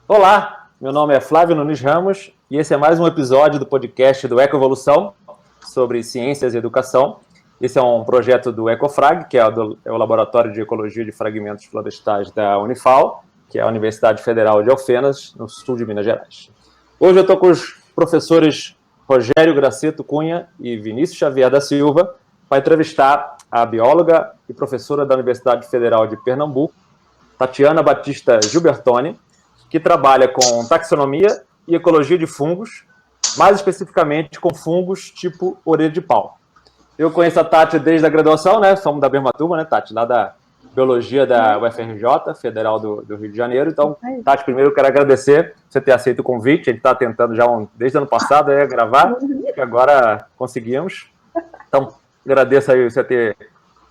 Olá, meu nome é Flávio Nunes Ramos e esse é mais um episódio do podcast do Ecoevolução sobre ciências e educação. Esse é um projeto do Ecofrag, que é o Laboratório de Ecologia de Fragmentos Florestais da Unifal, que é a Universidade Federal de Alfenas, no sul de Minas Gerais. Hoje eu estou com os professores Rogério Graceto Cunha e Vinícius Xavier da Silva para entrevistar a bióloga e professora da Universidade Federal de Pernambuco, Tatiana Batista Gilbertoni, que trabalha com taxonomia e ecologia de fungos, mais especificamente com fungos tipo orelha de pau. Eu conheço a Tati desde a graduação, né? Somos da mesma turma, né, Tati? Lá da Biologia da UFRJ, Federal do Rio de Janeiro. Então, Tati, primeiro eu quero agradecer você ter aceito o convite. A gente está tentando já desde o ano passado gravar, que agora conseguimos. Então, agradeço aí você ter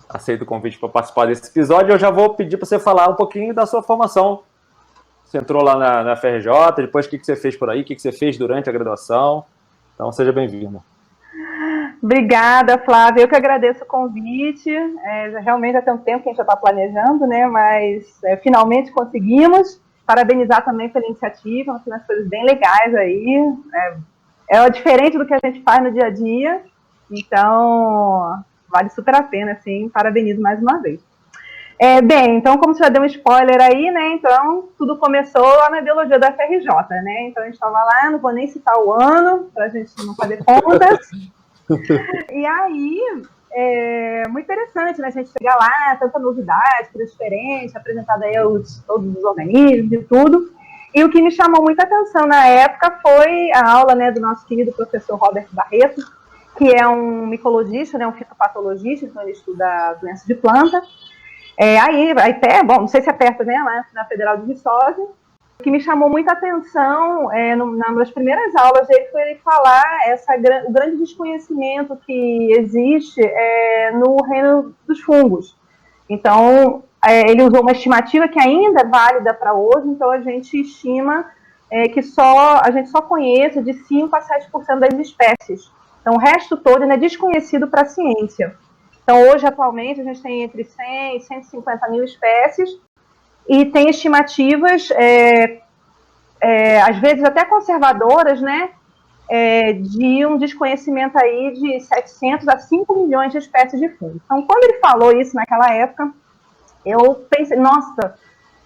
aceito o convite para participar desse episódio. Eu já vou pedir para você falar um pouquinho da sua formação. Você entrou lá na FRJ, depois o que você fez por aí, o que você fez durante a graduação. Então, seja bem-vindo. Obrigada, Flávia. Eu que agradeço o convite. Realmente já tem um tempo que a gente já está planejando, né? Mas finalmente conseguimos. Parabenizar também pela iniciativa, tem umas coisas bem legais aí. É diferente do que a gente faz no dia a dia. Então, vale super a pena, assim. Parabenizo mais uma vez. Bem, então, como você já deu um spoiler aí, né, então, tudo começou lá na biologia da FRJ, né, então a gente estava lá, não vou nem citar o ano, para a gente não fazer contas, e aí, muito interessante, né, a gente chegar lá, tanta novidade, coisa diferente, apresentada aí todos os organismos e tudo, e o que me chamou muita atenção na época foi a aula, né, do nosso querido professor Robert Barreto, que é um micologista, né, um fitopatologista, então ele estuda doenças de planta. Aí bom, não sei se é perto, né, lá na Federal de Viçosa, o que me chamou muita atenção, numa das primeiras aulas dele, foi ele falar o grande desconhecimento que existe no reino dos fungos. Então, ele usou uma estimativa que ainda é válida para hoje, então a gente estima que a gente só conheça de 5 a 7% das espécies. Então, o resto todo ainda é desconhecido para a ciência. Então, hoje, atualmente, a gente tem entre 100 e 150 mil espécies e tem estimativas, às vezes até conservadoras, né, de um desconhecimento aí de 700 a 5 milhões de espécies de fungos. Então, quando ele falou isso naquela época, eu pensei, nossa,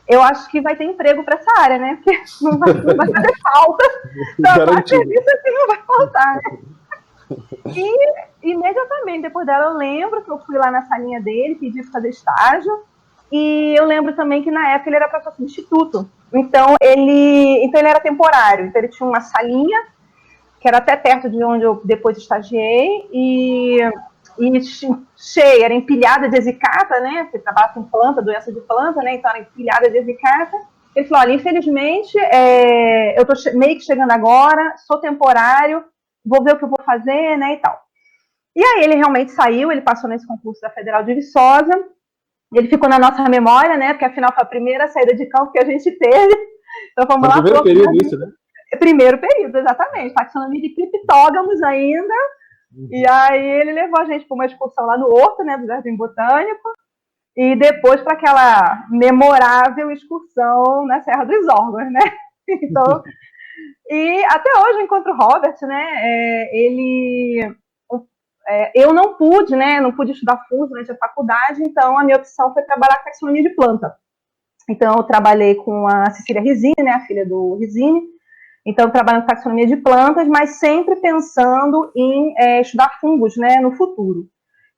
eu acho que vai ter emprego para essa área, né, porque não vai fazer falta, então, a serviço assim não vai faltar, né. E imediatamente depois dela eu lembro que eu fui lá na salinha dele, pedi para fazer estágio, e eu lembro também que na época ele era professor substituto, então ele era temporário, então ele tinha uma salinha que era até perto de onde eu depois estagiei, e cheia, era empilhada de exicata, né, porque trabalha com planta, doença de planta, né, então era empilhada de exicata. Ele falou, olha, infelizmente, eu tô meio que chegando agora, sou temporário, vou ver o que eu vou fazer, né, e tal. E aí ele realmente saiu, ele passou nesse concurso da Federal de Viçosa, ele ficou na nossa memória, né, porque afinal foi a primeira saída de campo que a gente teve. Então vamos lá. Primeiro período isso, né? Primeiro período, exatamente, taxonomia de criptógamos ainda, e aí ele levou a gente para uma excursão lá no Horto, né, do Jardim Botânico, e depois para aquela memorável excursão na Serra dos Órgãos, né, então... E até hoje eu encontro o Robert, né, eu não pude estudar fungos durante a faculdade, então a minha opção foi trabalhar com taxonomia de planta. Então eu trabalhei com a Cecília Rizzini, né, a filha do Rizzini, então trabalhando com taxonomia de plantas, mas sempre pensando em estudar fungos, né, no futuro.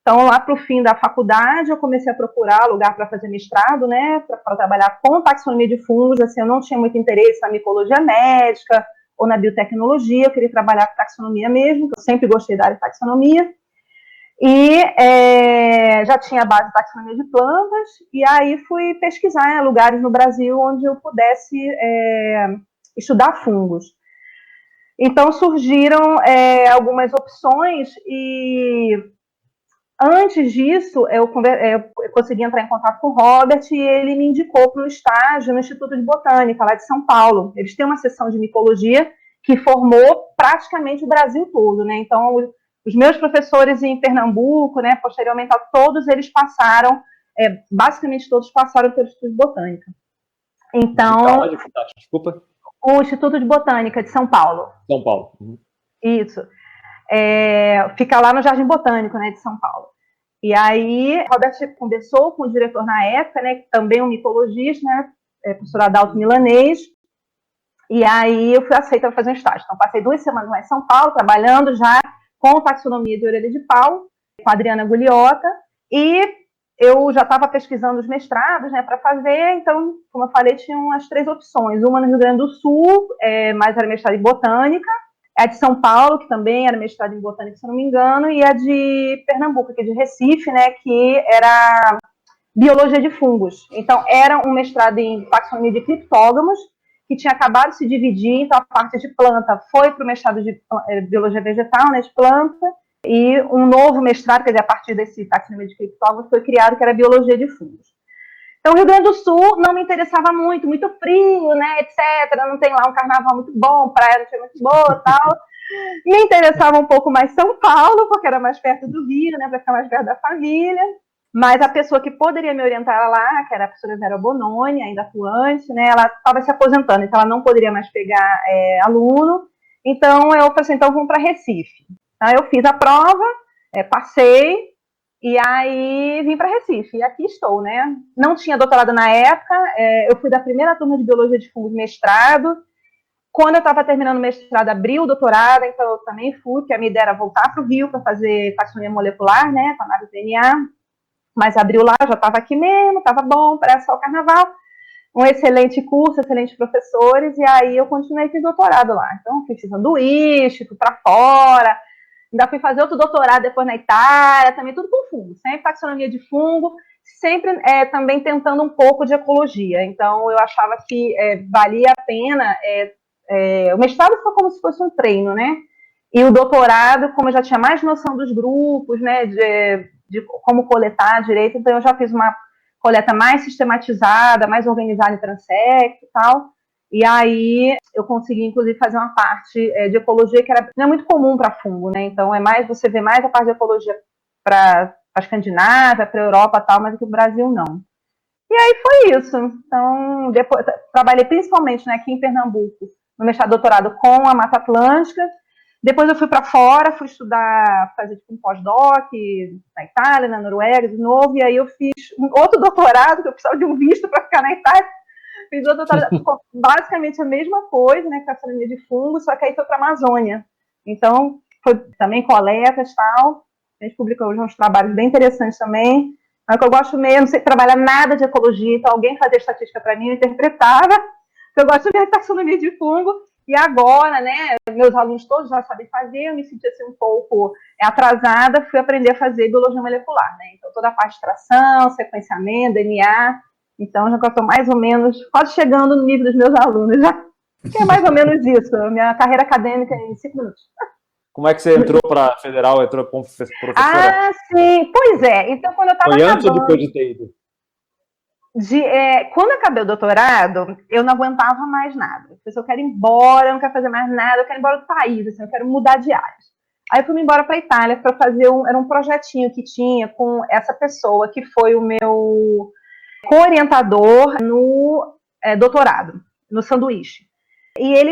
Então lá para o fim da faculdade eu comecei a procurar lugar para fazer mestrado, né, para trabalhar com taxonomia de fungos, assim, eu não tinha muito interesse na micologia médica, ou na biotecnologia, eu queria trabalhar com taxonomia mesmo, que eu sempre gostei da área de taxonomia, e já tinha a base de taxonomia de plantas, e aí fui pesquisar lugares no Brasil onde eu pudesse estudar fungos. Então surgiram algumas opções, e Antes disso, eu consegui entrar em contato com o Robert e ele me indicou para um estágio no Instituto de Botânica, lá de São Paulo. Eles têm uma seção de micologia que formou praticamente o Brasil todo, né? Então, os meus professores em Pernambuco, né, posteriormente, todos eles passaram, basicamente todos passaram pelo Instituto de Botânica. Então, desculpa. O Instituto de Botânica de São Paulo. São Paulo. Uhum. Isso. Fica lá no Jardim Botânico, né, de São Paulo. E aí, Robert conversou com o diretor na época, né, também um micologista, né, professor Adalto Milanês, e aí eu fui aceita para fazer um estágio. Então, passei 2 semanas lá em São Paulo, trabalhando já com taxonomia de orelha de pau, com a Adriana Gugliota, e eu já estava pesquisando os mestrados, né, para fazer, então, como eu falei, tinham as 3 opções. Uma no Rio Grande do Sul, mas era mestrado em botânica, a de São Paulo, que também era mestrado em botânica, se não me engano, e a de Pernambuco, que é de Recife, né, que era biologia de fungos. Então, era um mestrado em taxonomia de criptógamos, que tinha acabado de se dividir, então a parte de planta foi para o mestrado de biologia vegetal, né, de planta, e um novo mestrado, quer dizer, a partir desse taxonomia de criptógamos, foi criado, que era biologia de fungos. Então, o Rio Grande do Sul não me interessava muito frio, né, etc. Não tem lá um carnaval muito bom, praia não tinha muito boa e tal. Me interessava um pouco mais São Paulo, porque era mais perto do Rio, né, para ficar mais perto da família. Mas a pessoa que poderia me orientar lá, que era a professora Vera Bononi, ainda atuante, né, ela estava se aposentando, então ela não poderia mais pegar aluno. Então, eu falei assim, então vamos para Recife. Aí eu fiz a prova, passei, e aí vim para Recife, e aqui estou, né? Não tinha doutorado na época, eu fui da primeira turma de Biologia de Fungos mestrado. Quando eu estava terminando o mestrado, abriu o doutorado, então eu também fui, porque a minha ideia era voltar para o Rio para fazer taxonomia molecular, né, com a nave DNA, mas abriu lá, já estava aqui mesmo, estava bom, parece só o carnaval. Um excelente curso, excelentes professores, e aí eu continuei fiz doutorado lá. Então, fui sanduíche, fui para fora. Ainda fui fazer outro doutorado depois na Itália, também tudo com fungo, sempre taxonomia de fungo, sempre também tentando um pouco de ecologia. Então, eu achava que valia a pena. O mestrado foi como se fosse um treino, né? E o doutorado, como eu já tinha mais noção dos grupos, né, de como coletar direito, então eu já fiz uma coleta mais sistematizada, mais organizada em transecto e tal. E aí eu consegui, inclusive, fazer uma parte de ecologia que não é muito comum para fungo, né? Então, você vê mais a parte de ecologia para a Escandinávia, para a Europa e tal, mas aqui no Brasil não. E aí foi isso. Então, depois trabalhei principalmente, né, aqui em Pernambuco, no mestrado doutorado com a Mata Atlântica. Depois eu fui para fora, fui estudar, fazer tipo um pós-doc na Itália, na Noruega, de novo, e aí eu fiz outro doutorado, que eu precisava de um visto para ficar na Itália. Fiz outro doutorado, basicamente a mesma coisa, né, taxonomia de fungos, só que aí foi para a Amazônia. Então, foi também coletas e tal. A gente publicou uns trabalhos bem interessantes também. Mas que eu gosto mesmo, não sei trabalhar nada de ecologia, então alguém fazia estatística para mim, eu interpretava. Eu gosto mesmo de taxonomia de fungo. E agora, né, meus alunos todos já sabem fazer, eu me senti assim um pouco atrasada, fui aprender a fazer biologia molecular, né? Então, toda a parte de tração, sequenciamento, DNA. Então, já estou mais ou menos, quase chegando no nível dos meus alunos, já. Que é mais ou menos isso, minha carreira acadêmica em 5 minutos. Como é que você entrou para a Federal, entrou como professora? Ah, sim, pois é. Então, quando eu estava acabando... Foi antes ou depois de ter ido? Quando eu acabei o doutorado, eu não aguentava mais nada. Eu quero ir embora, eu não quero fazer mais nada, eu quero ir embora do país, assim, eu quero mudar de áreas. Aí eu fui embora para a Itália para fazer era um projetinho que tinha com essa pessoa que foi o meu co-orientador no doutorado, no sanduíche. E a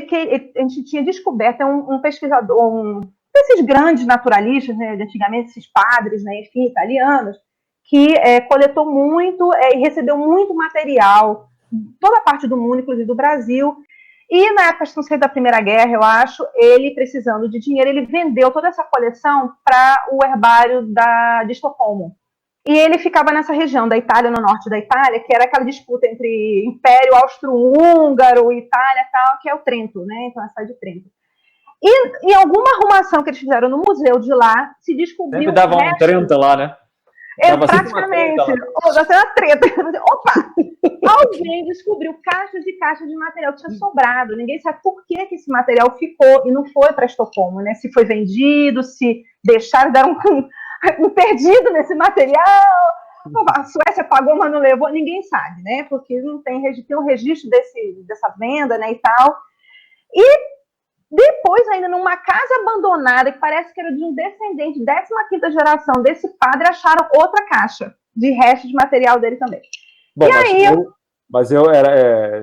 gente tinha descoberto, um pesquisador, desses grandes naturalistas, né, de antigamente, esses padres, né, enfim, italianos, que coletou muito e recebeu muito material, toda a parte do mundo, inclusive do Brasil. E na época, não sei, da Primeira Guerra, eu acho, ele precisando de dinheiro, ele vendeu toda essa coleção para o herbário de Estocolmo. E ele ficava nessa região da Itália, no norte da Itália, que era aquela disputa entre Império Austro-Húngaro, Itália e tal, que é o Trento, né? Então, a cidade de Trento. E em alguma arrumação que eles fizeram no museu de lá, se descobriu... Sempre dava um Trento lá, né? Praticamente. Uma treta. Opa! Alguém descobriu caixas e caixas de material que tinha sobrado. Ninguém sabe por que esse material ficou e não foi para Estocolmo, né? Se foi vendido, se deixaram, deram perdido nesse material. A Suécia pagou, mas não levou. Ninguém sabe, né? Porque não tem um registro dessa venda, né, e tal. E depois, ainda numa casa abandonada, que parece que era de um descendente, 15ª geração desse padre, acharam outra caixa de restos de material dele também. Bom,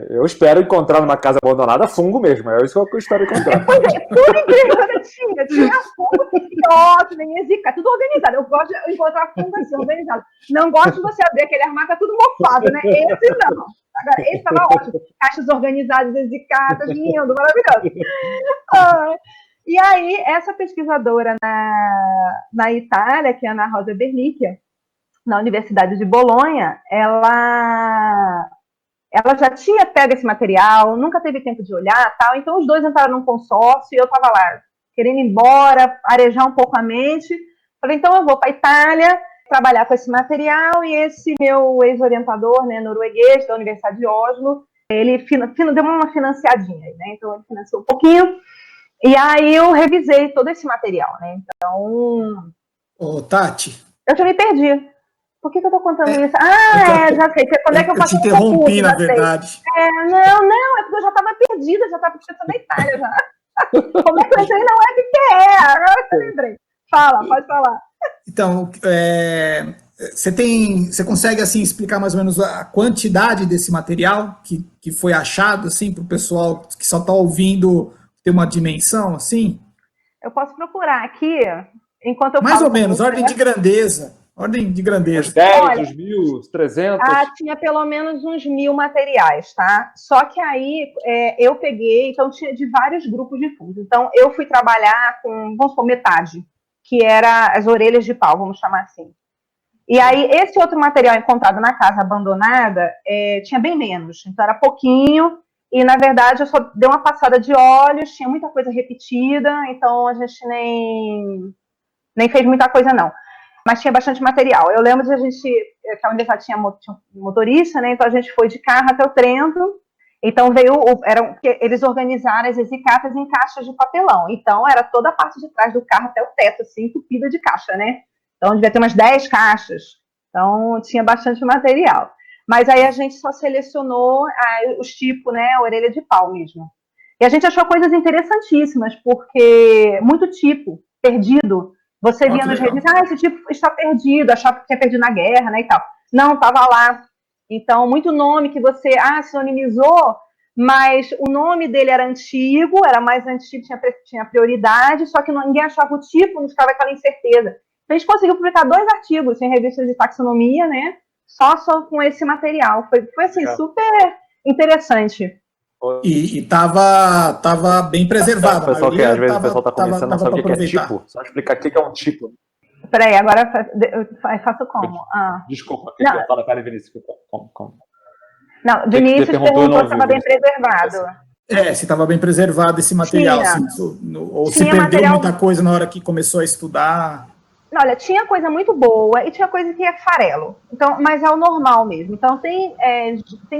eu espero encontrar numa casa abandonada fungo mesmo. É isso que eu espero encontrar. Pois é, tudo interior tinha fungo, ótimo, tudo organizado. Eu gosto de encontrar fungo assim, organizado. Não gosto de você abrir aquele armário, tá tudo mofado, né? Esse não. Agora, esse estava ótimo. Caixas organizadas, execadas, lindo, maravilhoso. E aí, essa pesquisadora na Itália, que é a Ana Rosa Bernicchia, na Universidade de Bolonha, ela já tinha pego esse material, nunca teve tempo de olhar, tal. Então os dois entraram num consórcio e eu estava lá querendo ir embora, arejar um pouco a mente. Falei, então eu vou para a Itália trabalhar com esse material, e esse meu ex-orientador, né, norueguês da Universidade de Oslo, ele deu uma financiadinha, né? Então ele financiou um pouquinho, e aí eu revisei todo esse material, né? Então... Ô, Tati... Eu já me perdi. Por que eu tô contando isso? Já sei. Quando é que eu faço te interrompi, na verdade. Não, é porque eu já estava perdida, já estava pensando na Itália já. Como é que eu entrei na UFPE? Agora que eu lembrei. Pode falar. Então, você consegue assim explicar mais ou menos a quantidade desse material que foi achado, assim, para o pessoal que só está ouvindo ter uma dimensão, assim? Eu posso procurar aqui, enquanto eu mais ou menos, ordem de grandeza. Ordem de grandeza. Os 10, os 1.000, os 300? Tinha pelo menos uns 1.000 materiais, tá? Só que aí eu peguei, então tinha de vários grupos de fungos. Então eu fui trabalhar com, vamos supor, metade, que era as orelhas de pau, vamos chamar assim. E aí esse outro material encontrado na casa abandonada tinha bem menos, então era pouquinho. E na verdade eu só dei uma passada de olhos, tinha muita coisa repetida, então a gente nem fez muita coisa não. Mas tinha bastante material. Eu lembro de que a universidade tinha motorista, né? Então a gente foi de carro até o Trento. Então eles organizaram as exicatas em caixas de papelão. Então era toda a parte de trás do carro até o teto, assim, entupida de caixa, né? Então devia ter umas 10 caixas. Então tinha bastante material. Mas aí a gente só selecionou os tipos, né? A orelha de pau mesmo. E a gente achou coisas interessantíssimas, porque muito tipo perdido. Você via nas redes, esse tipo está perdido, achava que tinha perdido na guerra, né, e tal. Não, estava lá. Então, muito nome que você sinonimizou, mas o nome dele era antigo, era mais antigo, tinha prioridade, só que ninguém achava o tipo, não ficava aquela incerteza. Então, a gente conseguiu publicar 2 artigos em revistas de taxonomia, né, só com esse material. Foi assim, super interessante. E estava bem preservado. Às vezes o pessoal está começando a saber o que é tipo. Só explicar o que é um tipo. Peraí, agora eu faço como? Desculpa, fala para Vinícius. Como? Não, Vinícius perguntou se estava bem preservado. Se estava bem preservado esse material. Ou se perdeu muita coisa na hora que começou a estudar. Olha, tinha coisa muito boa e tinha coisa que é farelo. Então, mas é o normal mesmo. Então, tem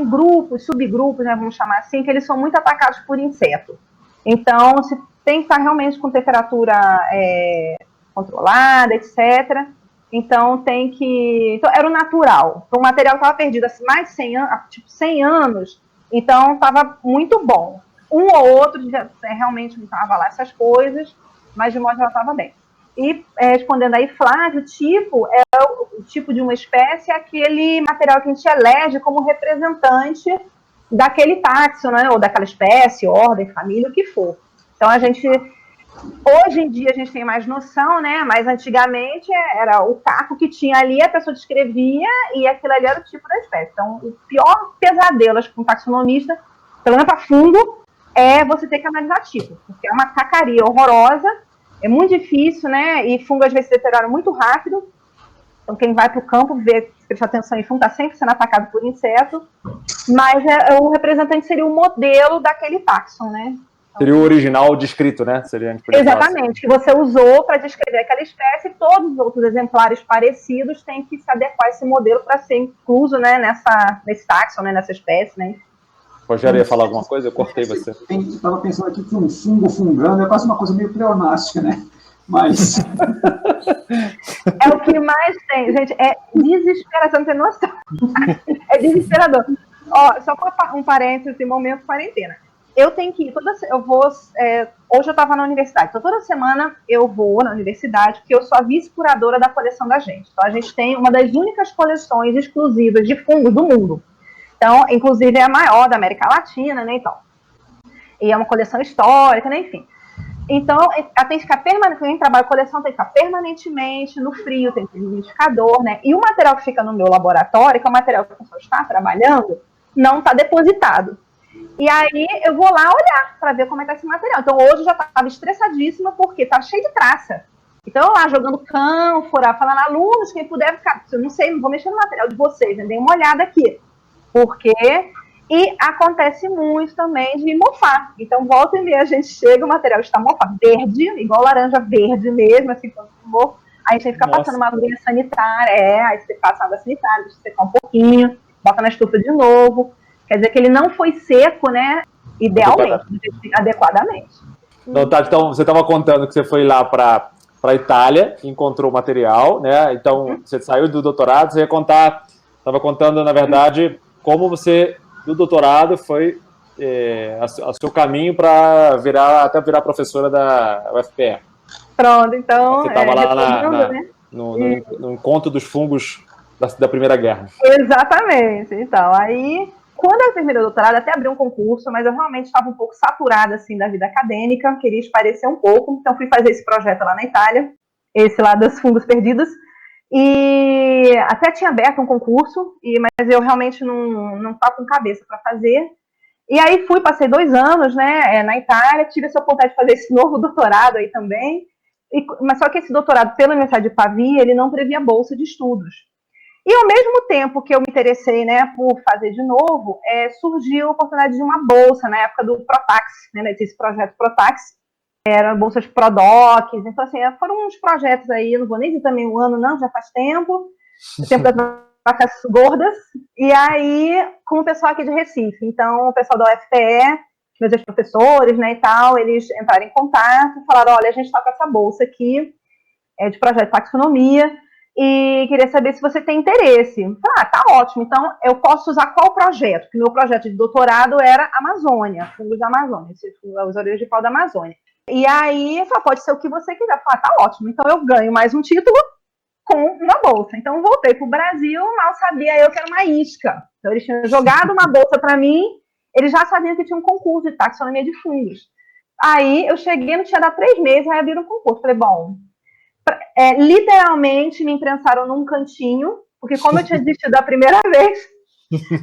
grupos, subgrupos, né, vamos chamar assim, que eles são muito atacados por inseto. Então, você tem que estar realmente com temperatura controlada, etc. Então, Então, era o natural. Então, o material estava perdido assim, mais de 100 anos, tipo 100 anos. Então, estava muito bom. Um ou outro realmente não estava lá essas coisas, mas de modo geral estava bem. E respondendo aí, Flávio, o tipo de uma espécie é aquele material que a gente elege como representante daquele táxon, né, ou daquela espécie, ordem, família, o que for. Então, hoje em dia a gente tem mais noção, né, mas antigamente era o caco que tinha ali, a pessoa descrevia e aquilo ali era o tipo da espécie. Então, o pior pesadelo com um taxonomista, pelo menos para fungo, é você ter que analisar tipo, porque é uma cacaria horrorosa. É muito difícil, né? E fungo às vezes se deteriora muito rápido. Então, quem vai para o campo prestar atenção em fungo está sempre sendo atacado por inseto. Mas o representante seria o modelo daquele táxon, né? Então, seria o original descrito, né? Exatamente, que você usou para descrever aquela espécie, e todos os outros exemplares parecidos têm que se adequar a esse modelo para ser incluso, né, nesse táxon, né, nessa espécie, né? Rogério ia falar alguma coisa? Eu cortei você. Estava pensando aqui que um fungo fungando é quase uma coisa meio pleonástica, né? Mas... É o que mais tem, gente, é desesperação, não tem noção. É desesperador. Ó, só um parênteses, momento quarentena. Eu tenho que ir, hoje eu estava na universidade, então toda semana eu vou na universidade, porque eu sou a vice-curadora da coleção da gente. Então a gente tem uma das únicas coleções exclusivas de fungos do mundo. Então, inclusive é a maior da América Latina, né, então. E é uma coleção histórica, né, enfim. Então, ela tem que ficar permanentemente, quem trabalha com coleção tem que ficar permanentemente no frio, tem que ter umidificador, né? E o material que fica no meu laboratório, que é o material que a pessoa está trabalhando, não está depositado. E aí eu vou lá olhar para ver como é que é esse material. Então hoje eu já estava estressadíssima porque estava cheio de traça. Então eu lá jogando cânfora, falando, alunos, quem puder ficar, eu não sei, não vou mexer no material de vocês, né? Dei uma olhada aqui. Porque... E acontece muito também de mofar. Então, volta e meia, a gente chega, o material está mofado, verde, igual laranja verde mesmo, assim, quando mofa. Aí a gente tem que ficar passando uma aguinha sanitária, aí você passa água sanitária, deixa secar um pouquinho, bota na estufa de novo. Quer dizer que ele não foi seco, né, idealmente, adequadamente. Então, Tati, então você estava contando que você foi lá para a Itália, encontrou o material, né? Então, você saiu do doutorado, você ia contar, estava contando, na verdade, como você... do doutorado foi o seu caminho para até virar professora da UFPE. Pronto, então... Você estava lá no encontro dos fungos da Primeira Guerra. Exatamente. Então, aí, quando eu terminei o doutorado, até abri um concurso, mas eu realmente estava um pouco saturada, assim, da vida acadêmica, queria esparecer um pouco, então fui fazer esse projeto lá na Itália, esse lá dos fungos perdidos, e até tinha aberto um concurso, mas eu realmente não estava com cabeça para fazer. E aí passei 2 anos, né, na Itália, tive essa oportunidade de fazer esse novo doutorado aí também, mas só que esse doutorado pela Universidade de Pavia, ele não previa bolsa de estudos. E ao mesmo tempo que eu me interessei, né, por fazer de novo, surgiu a oportunidade de uma bolsa na época do Protax, né, esse projeto Protax, eram bolsas Prodocs, então assim, foram uns projetos aí, não vou nem dizer também um ano não, já faz tempo, o tempo das vacas gordas, e aí com o pessoal aqui de Recife, então o pessoal da UFPE, meus ex-professores, né, e tal, eles entraram em contato, falaram, olha, a gente está com essa bolsa aqui, de projeto de taxonomia, e queria saber se você tem interesse. Falei, tá ótimo, então eu posso usar qual projeto? Porque meu projeto de doutorado era Amazônia, fungos da Amazônia, os orelhas de pau da Amazônia. E aí, só pode ser o que você quiser. Falei, tá ótimo, então eu ganho mais um título com uma bolsa. Então, voltei para o Brasil, mal sabia eu que era uma isca. Então, eles tinham jogado uma bolsa para mim, eles já sabiam que tinha um concurso de taxonomia de fungos. Aí, eu cheguei, não tinha dado 3 meses, aí abriram um concurso. Falei, bom, literalmente me imprensaram num cantinho, porque como eu tinha desistido da primeira vez,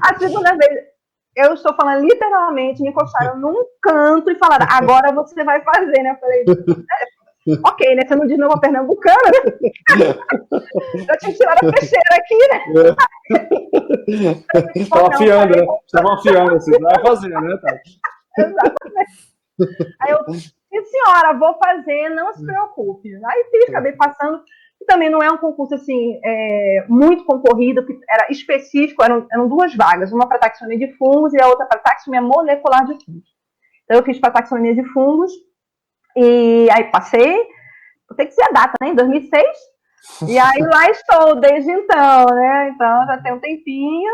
a segunda vez... Eu estou falando literalmente, me encostaram num canto e falaram, agora você vai fazer, né? Eu falei, ok, né? Você não diz não, pernambucana, né? Eu tinha tirado a peixeira aqui, né? Estava afiando, né? Estava afiando, assim, vai fazer, né, Tati? Exatamente. Aí eu disse, senhora, vou fazer, não se preocupe. Aí fiz, acabei passando. Também não é um concurso assim, muito concorrido, que era específico, eram 2 vagas, uma para taxonomia de fungos e a outra para taxonomia molecular de fungos. Então eu fiz para taxonomia de fungos, e aí passei, vou ter que dizer a data, né, em 2006, e aí lá estou desde então, né, então já tem um tempinho,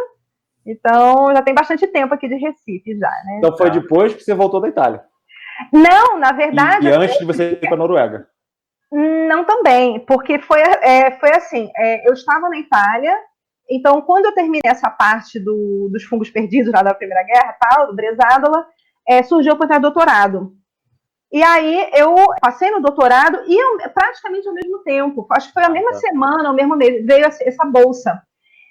então já tem bastante tempo aqui de Recife já, né. Então foi depois que você voltou da Itália? Não, na verdade... E antes de você ir para a Noruega? Não também, porque foi assim, eu estava na Itália, então quando eu terminei essa parte dos fungos perdidos lá da Primeira Guerra, tal, do Bresádola, surgiu a oportunidade de doutorado. E aí eu passei no doutorado e praticamente ao mesmo tempo, acho que foi a mesma semana, o mesmo mês, veio essa bolsa.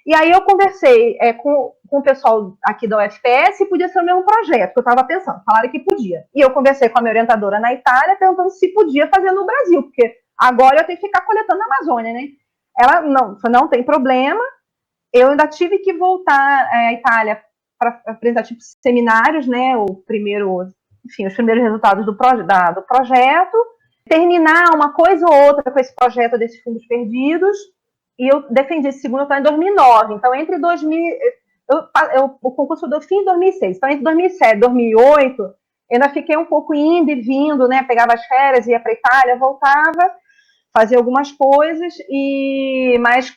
E aí eu conversei com o pessoal aqui da UFPE se podia ser o mesmo projeto, que eu estava pensando, falaram que podia. E eu conversei com a minha orientadora na Itália, perguntando se podia fazer no Brasil, porque agora eu tenho que ficar coletando na Amazônia, né? Ela, não tem problema, eu ainda tive que voltar à Itália para apresentar tipo seminários, né? Os primeiros resultados do projeto, terminar uma coisa ou outra com esse projeto desses fungos perdidos. E eu defendi esse segundo em 2009. Então, entre 2000... o concurso do fim de 2006. Então, entre 2007 e 2008, eu ainda fiquei um pouco indo e vindo, né? Pegava as férias, ia para a Itália, voltava. fazia algumas coisas, mas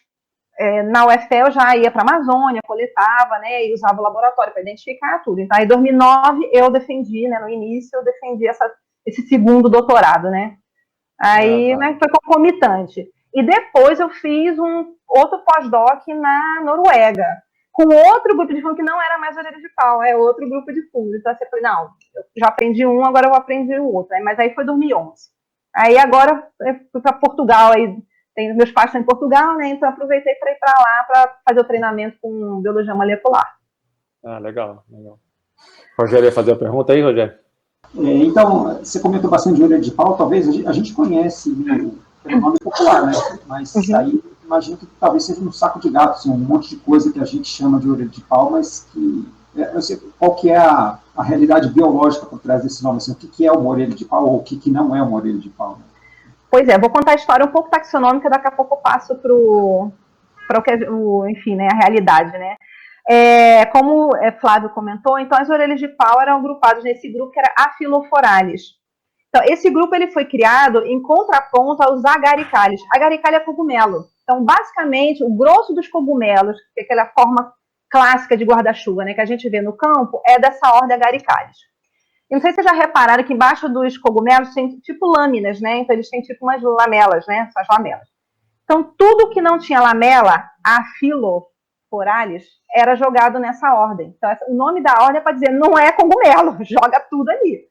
na UFL eu já ia para a Amazônia, coletava, né, e usava o laboratório para identificar tudo. Então, em 2009, eu defendi, né, no início, eu defendi esse segundo doutorado, né. Aí, né, foi concomitante. E depois eu fiz um outro pós-doc na Noruega, com outro grupo de fungo que não era mais orelha de pau, é outro grupo de fungo. Então, eu falei, não, eu já aprendi um, agora eu vou aprender o outro. Mas aí foi 2011. Aí agora eu fui para Portugal, aí meus pais estão em Portugal, né? Então aproveitei para ir para lá para fazer o treinamento com biologia molecular. Legal, legal. Rogério ia fazer a pergunta aí, Rogério? Então, você comentou bastante de orelha de pau, talvez a gente conhece pelo nome popular, né? Mas aí imagino que talvez seja um saco de gato, assim, um monte de coisa que a gente chama de orelha de pau, mas que eu sei qual que é a realidade biológica por trás desse nome, assim, o que é uma orelha de pau ou o que não é uma orelha de pau. Né? Pois é, vou contar a história um pouco taxonômica, daqui a pouco eu passo para enfim, né, a realidade, né? Como Flávio comentou, então as orelhas de pau eram agrupadas nesse grupo que era Aphilophorales. Então, esse grupo ele foi criado em contraponto aos agaricales. Agaricale é cogumelo. Então, basicamente, o grosso dos cogumelos, que é aquela forma clássica de guarda-chuva, né, que a gente vê no campo, é dessa ordem agaricales. Não sei se vocês já repararam que embaixo dos cogumelos tem tipo lâminas, né? Então, eles têm tipo umas lamelas, né? Essas lamelas. Então, tudo que não tinha lamela, Aphilophorales, era jogado nessa ordem. Então, o nome da ordem é para dizer, não é cogumelo, joga tudo ali.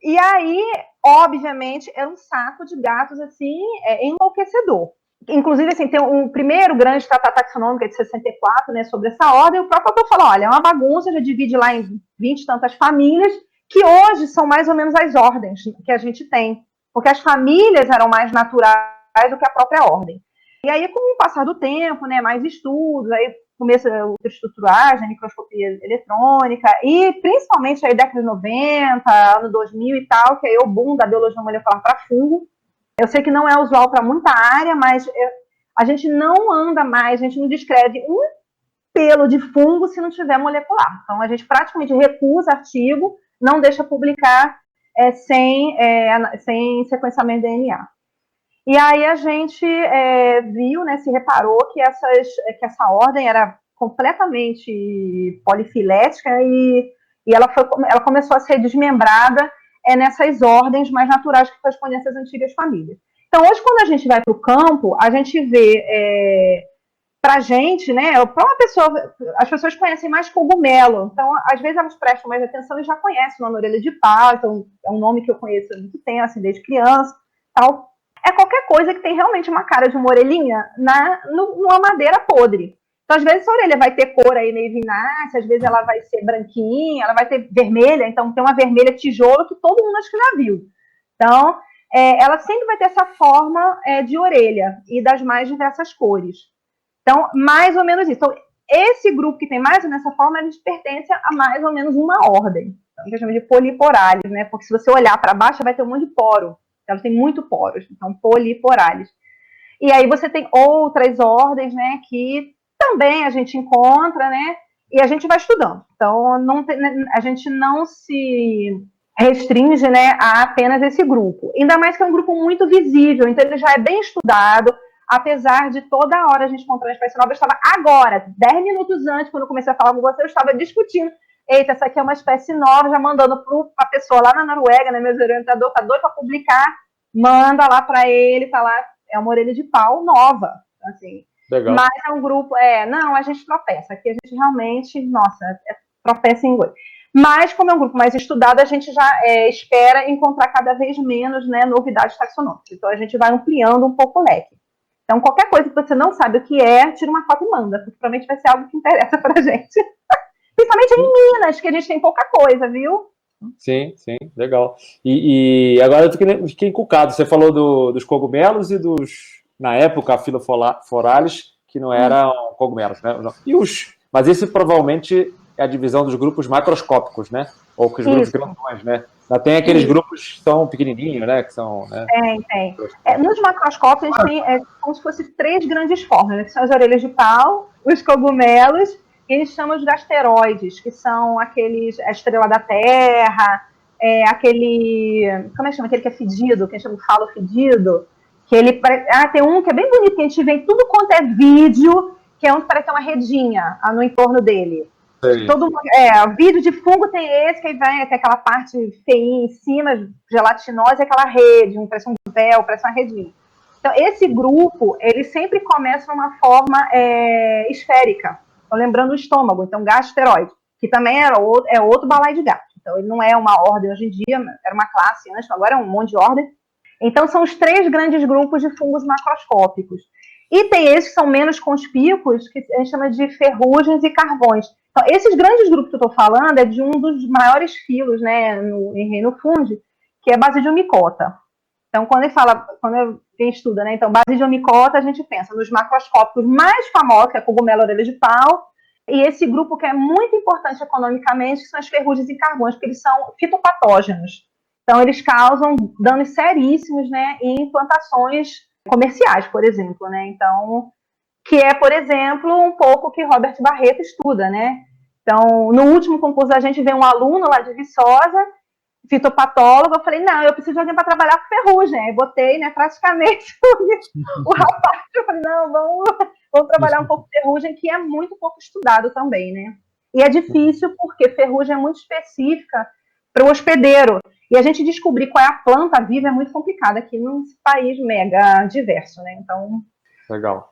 E aí, obviamente, era um saco de gatos, assim, enlouquecedor. Inclusive, assim, tem um primeiro grande tratado taxonômico de 64, né, sobre essa ordem, o próprio autor fala, olha, é uma bagunça, já divide lá em 20 e tantas famílias, que hoje são mais ou menos as ordens que a gente tem, porque as famílias eram mais naturais do que a própria ordem. E aí, com o passar do tempo, né, mais estudos, aí começa a ultraestruturagem, microscopia eletrônica, e principalmente aí década de 90, ano 2000 e tal, que aí é o boom da biologia molecular para fungo. Eu sei que não é usual para muita área, mas a gente não anda mais, a gente não descreve um pelo de fungo se não tiver molecular. Então, a gente praticamente recusa artigo, não deixa publicar sem sequenciamento de DNA. E aí a gente viu, né, se reparou que essa ordem era completamente polifilética e ela começou a ser desmembrada nessas ordens mais naturais que correspondem a essas antigas famílias. Então, hoje, quando a gente vai para o campo, a gente vê, para a gente, né, para uma pessoa, as pessoas conhecem mais cogumelo, então, às vezes, elas prestam mais atenção e já conhecem o nome orelha de pau, então, é um nome que eu conheço há muito tempo, assim, desde criança, tal. É qualquer coisa que tem realmente uma cara de uma orelhinha numa madeira podre. Então, às vezes, a orelha vai ter cor aí meio vinácea, às vezes ela vai ser branquinha, ela vai ter vermelha, então tem uma vermelha tijolo que todo mundo acho que já viu. Então, ela sempre vai ter essa forma de orelha e das mais diversas cores. Então, mais ou menos isso. Então, esse grupo que tem mais ou menos essa forma, eles pertencem a mais ou menos uma ordem. Então, que a gente chama de poliporales, né? Porque se você olhar para baixo, vai ter um monte de poro. Elas têm muito poros, então poliporales. E aí você tem outras ordens, né, que também a gente encontra, né, e a gente vai estudando. Então, a gente não se restringe, né, a apenas esse grupo. Ainda mais que é um grupo muito visível, então ele já é bem estudado, apesar de toda hora a gente encontrar uma espécie nova. Eu estava agora, 10 minutos antes, quando eu comecei a falar com você, eu estava discutindo. Eita, essa aqui é uma espécie nova, já mandando para a pessoa lá na Noruega, né, meu orientador, tá doido para publicar, manda lá para ele, tá lá, é uma orelha de pau nova, assim. Legal. Mas é um grupo, não, a gente tropeça, aqui a gente realmente, nossa, tropeça em inglês. Mas, como é um grupo mais estudado, a gente já espera encontrar cada vez menos, né, novidades taxonômicas. Então, a gente vai ampliando um pouco o leque. Então, qualquer coisa que você não sabe o que é, tira uma foto e manda, porque provavelmente vai ser algo que interessa pra gente. Principalmente em Minas, que a gente tem pouca coisa, viu? Sim, sim, legal. E agora eu fiquei encucado. Você falou dos cogumelos e na época, Aphilophorales, que não eram cogumelos, né? Mas esse provavelmente é a divisão dos grupos macroscópicos, né? Ou que os grupos grandões, né? Já tem aqueles grupos que são pequenininhos, né? Que são, né? Tem. Nos macroscópios, a gente tem como se fossem 3 grandes formas, né? Que são as orelhas de pau, os cogumelos, e a gente chama os gasteroides, que são a estrela da Terra, como é que chama? Aquele que é fedido, que a gente chama de falo fedido. Tem um que é bem bonito, que a gente vê em tudo quanto é vídeo, que é um que parece uma redinha no entorno dele. Vídeo de fungo tem esse, que aí vai ter aquela parte feinha em cima, gelatinosa, e aquela rede, parece um véu, parece uma redinha. Então, esse grupo, ele sempre começa numa forma esférica, então, lembrando o estômago, então gastroesteroide, que também é outro balaio de gato. Então, ele não é uma ordem hoje em dia, era uma classe antes, agora é um monte de ordem. Então, são os 3 grandes grupos de fungos macroscópicos. E tem esses que são menos conspícuos, que a gente chama de ferrugens e carvões. Então, esses grandes grupos que eu estou falando é de um dos maiores filos, né, em reino fungi, que é Basidiomycota. Então, quando quem estuda, né, então, Basidiomycota, a gente pensa nos macroscópicos mais famosos, que é cogumelo orelha de pau, e esse grupo que é muito importante economicamente, que são as ferrugens e carvões, porque eles são fitopatógenos. Então, eles causam danos seríssimos, né, em plantações comerciais, por exemplo, né? Então, que é, por exemplo, um pouco que Robert Barreto estuda, né? Então, no último concurso a gente veio um aluno lá de Viçosa, fitopatólogo, eu falei, não, eu preciso de alguém para trabalhar com ferrugem. Aí botei, né, praticamente o rapaz, eu falei, não, vamos trabalhar um pouco com ferrugem, que é muito pouco estudado também, né? E é difícil porque ferrugem é muito específica para o hospedeiro. E a gente descobrir qual é a planta viva é muito complicado aqui num país mega diverso, né? Então... Legal.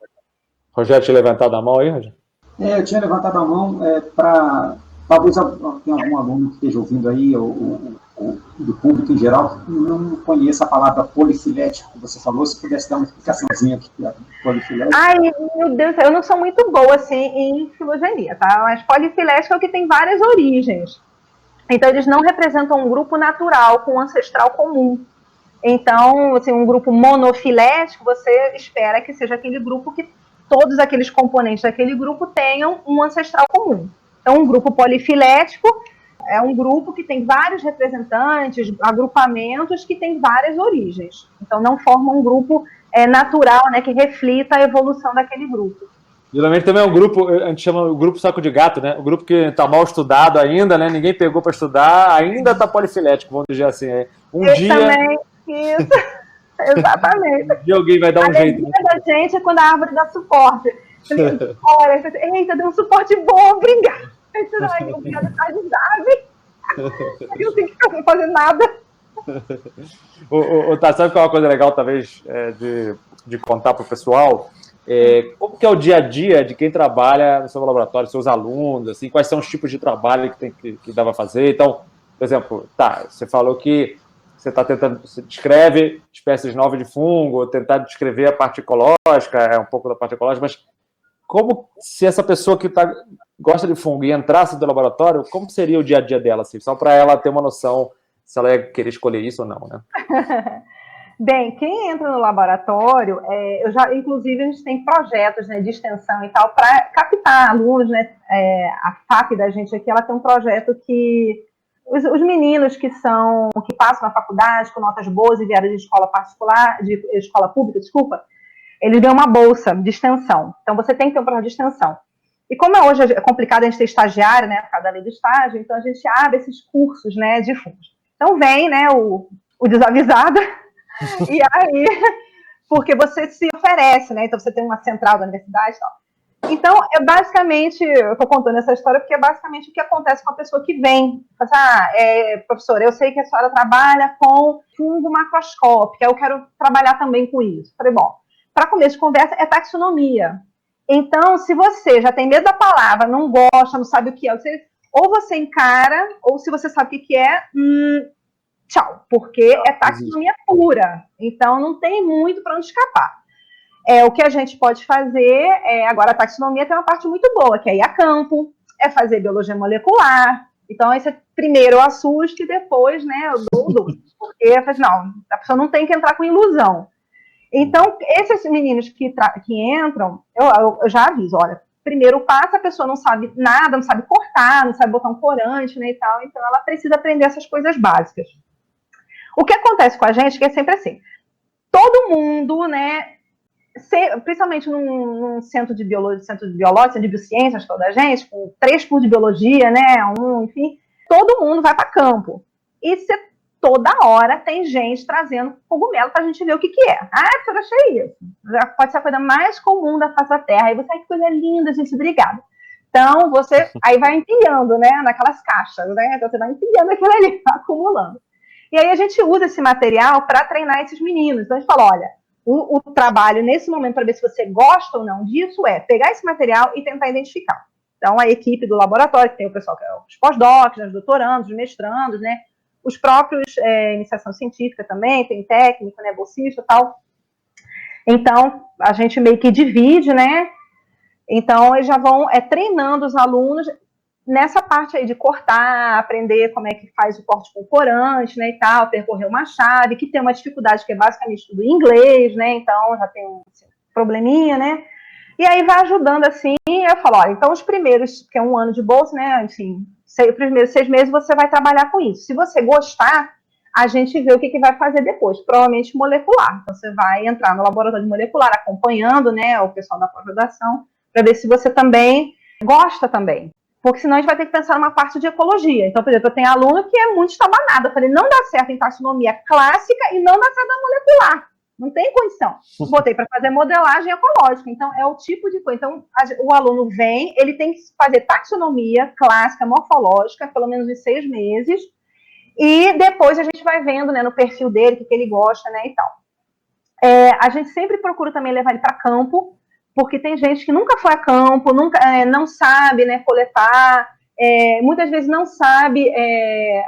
Rogério, tinha levantado a mão aí, Rogério? Eu tinha levantado a mão para... Talvez tenha algum aluno que esteja ouvindo aí, ou do público em geral, que não conheça a palavra polifilético que você falou, se pudesse dar uma explicaçãozinha aqui, polifilético. Ai, meu Deus, eu não sou muito boa, assim, em filogenia, tá? Mas polifilético é o que tem várias origens. Então, eles não representam um grupo natural com um ancestral comum. Então, assim, um grupo monofilético, você espera que seja aquele grupo que todos aqueles componentes daquele grupo tenham um ancestral comum. Então, um grupo polifilético é um grupo que tem vários representantes, agrupamentos que têm várias origens. Então, não forma um grupo natural, né, que reflita a evolução daquele grupo. Geralmente também é um grupo, a gente chama o grupo saco de gato, né? O grupo que está mal estudado ainda, né? Ninguém pegou para estudar, ainda está polifilético, vamos dizer assim. Também, isso, exatamente. Um dia alguém vai dar um jeito. A da gente é quando a árvore dá suporte. Olha, eita, deu um suporte bom, obrigada. Obrigada, eu não tenho que fazer nada. Tá, sabe qual é uma coisa legal, talvez, de contar para o pessoal? Como que é o dia a dia de quem trabalha no seu laboratório, seus alunos, assim, quais são os tipos de trabalho que dá para fazer? Então, por exemplo, você falou que você está tentando, você descreve espécies novas de fungo, tentar descrever a parte ecológica, um pouco da parte ecológica, mas como, se essa pessoa que gosta de fungo e entrasse no laboratório, como seria o dia a dia dela, assim, só para ela ter uma noção se ela ia querer escolher isso ou não, né? Bem, quem entra no laboratório, inclusive a gente tem projetos, né, de extensão e tal, para captar alunos, né? A FAP da gente aqui, ela tem um projeto que os meninos que passam na faculdade com notas boas e vieram de escola particular, de escola pública, eles ganham uma bolsa de extensão. Então você tem que ter um projeto de extensão. E como hoje é complicado a gente ter estagiário, né, por causa da lei do estágio, então a gente abre esses cursos, né, de fungos. Então vem, né, o desavisado. E aí, porque você se oferece, né? Então você tem uma central da universidade e tal. Então, basicamente, eu estou contando essa história porque é basicamente o que acontece com a pessoa que vem. Fala assim, professora, eu sei que a senhora trabalha com fungo macroscópico, eu quero trabalhar também com isso. Falei, bom, para começo de conversa, é taxonomia. Então, se você já tem medo da palavra, não gosta, não sabe o que é, ou você encara, ou se você sabe o que é, tchau, porque é taxonomia pura, então não tem muito para onde escapar. O que a gente pode fazer, agora a taxonomia tem uma parte muito boa, que é ir a campo, é fazer biologia molecular, então esse é primeiro o assusto e depois, né, eu dou dúvida, porque não, a pessoa não tem que entrar com ilusão. Então, esses meninos que entram, eu já aviso, olha, primeiro passo, a pessoa não sabe nada, não sabe cortar, não sabe botar um corante, né, e tal, então ela precisa aprender essas coisas básicas. O que acontece com a gente, que é sempre assim, todo mundo, né, principalmente num centro de biologia, centro de biociências, toda a gente, com 3 cursos de biologia, né, enfim, todo mundo vai para campo. E toda hora tem gente trazendo cogumelo para a gente ver o que é. Ah, professora, achei isso. Pode ser a coisa mais comum da face da Terra. Aí você, que coisa linda, gente, obrigada. Então, você aí vai empilhando, né, naquelas caixas, né? Então, você vai empilhando aquilo ali, acumulando. E aí a gente usa esse material para treinar esses meninos. Então, a gente fala, olha, o trabalho nesse momento para ver se você gosta ou não disso é pegar esse material e tentar identificar. Então, a equipe do laboratório, que tem o pessoal que é os pós-docs, os doutorandos, os mestrandos, né? Os próprios iniciação científica também, tem técnico, né, bolsista e tal. Então, a gente meio que divide, né? Então, eles já vão treinando os alunos nessa parte aí de cortar, aprender como é que faz o corte com corante, né, e tal, percorrer uma chave, que tem uma dificuldade que é basicamente tudo em inglês, né, então já tem um probleminha, né, e aí vai ajudando assim, eu falo, olha, então os primeiros, que é um ano de bolsa, né, enfim, os primeiros 6 meses você vai trabalhar com isso. Se você gostar, a gente vê o que vai fazer depois, provavelmente molecular. Então, você vai entrar no laboratório de molecular, acompanhando, né, o pessoal da pós-graduação, para ver se você também gosta também. Porque senão a gente vai ter que pensar numa parte de ecologia. Então, por exemplo, eu tenho aluno que é muito estabanado. Eu falei, não dá certo em taxonomia clássica e não dá certo na molecular. Não tem condição. Botei para fazer modelagem ecológica. Então, é o tipo de coisa. Então, o aluno vem, ele tem que fazer taxonomia clássica, morfológica, pelo menos em 6 meses. E depois a gente vai vendo, né, no perfil dele, o que ele gosta, né, e tal. A gente sempre procura também levar ele para campo, porque tem gente que nunca foi a campo, nunca, não sabe, né, coletar, muitas vezes não sabe,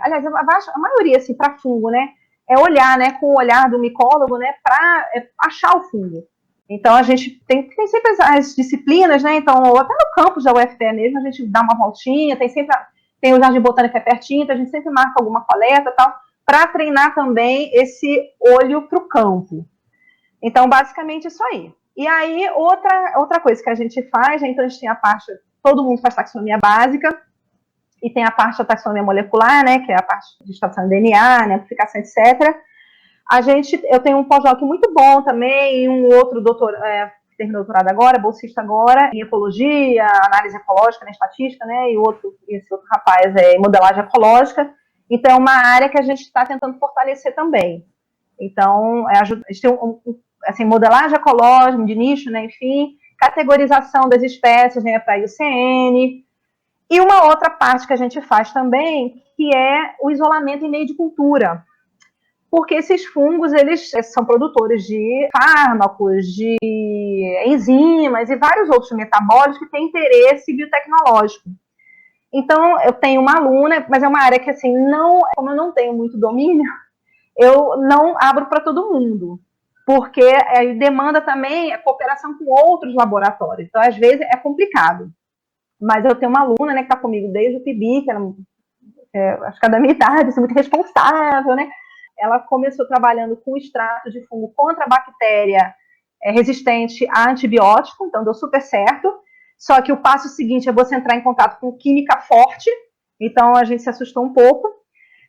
aliás, a maioria, assim, para fungo, né, é olhar, né, com o olhar do micólogo, né, para achar o fungo. Então, a gente tem sempre as disciplinas, né, então, até no campus da UFPE mesmo, a gente dá uma voltinha, tem o Jardim Botânico que é pertinho, então a gente sempre marca alguma coleta e tal, para treinar também esse olho para o campo. Então, basicamente, isso aí. E aí, outra coisa que a gente faz, né, então a gente tem a parte, todo mundo faz taxonomia básica, e tem a parte da taxonomia molecular, né, que é a parte de extração de DNA, né, amplificação, etc. Eu tenho um pós-doc muito bom também, e um outro que terminou o doutorado agora, bolsista agora, em ecologia, análise ecológica, né, estatística, né, e esse outro rapaz em modelagem ecológica. Então, é uma área que a gente está tentando fortalecer também. Então, a gente tem assim, modelagem ecológica, de nicho, né, enfim, categorização das espécies, né, para a IUCN, e uma outra parte que a gente faz também, que é o isolamento em meio de cultura, porque esses fungos, eles são produtores de fármacos, de enzimas e vários outros metabólicos que têm interesse biotecnológico. Então, eu tenho uma aluna, mas é uma área que, assim, como eu não tenho muito domínio, eu não abro para todo mundo, porque demanda também a cooperação com outros laboratórios. Então, às vezes, é complicado. Mas eu tenho uma aluna, né, que está comigo desde o PIBI, que acho que é da minha idade, assim, muito responsável, né? Ela começou trabalhando com extrato de fungo contra a bactéria resistente a antibiótico, então deu super certo. Só que o passo seguinte é você entrar em contato com química forte, então a gente se assustou um pouco,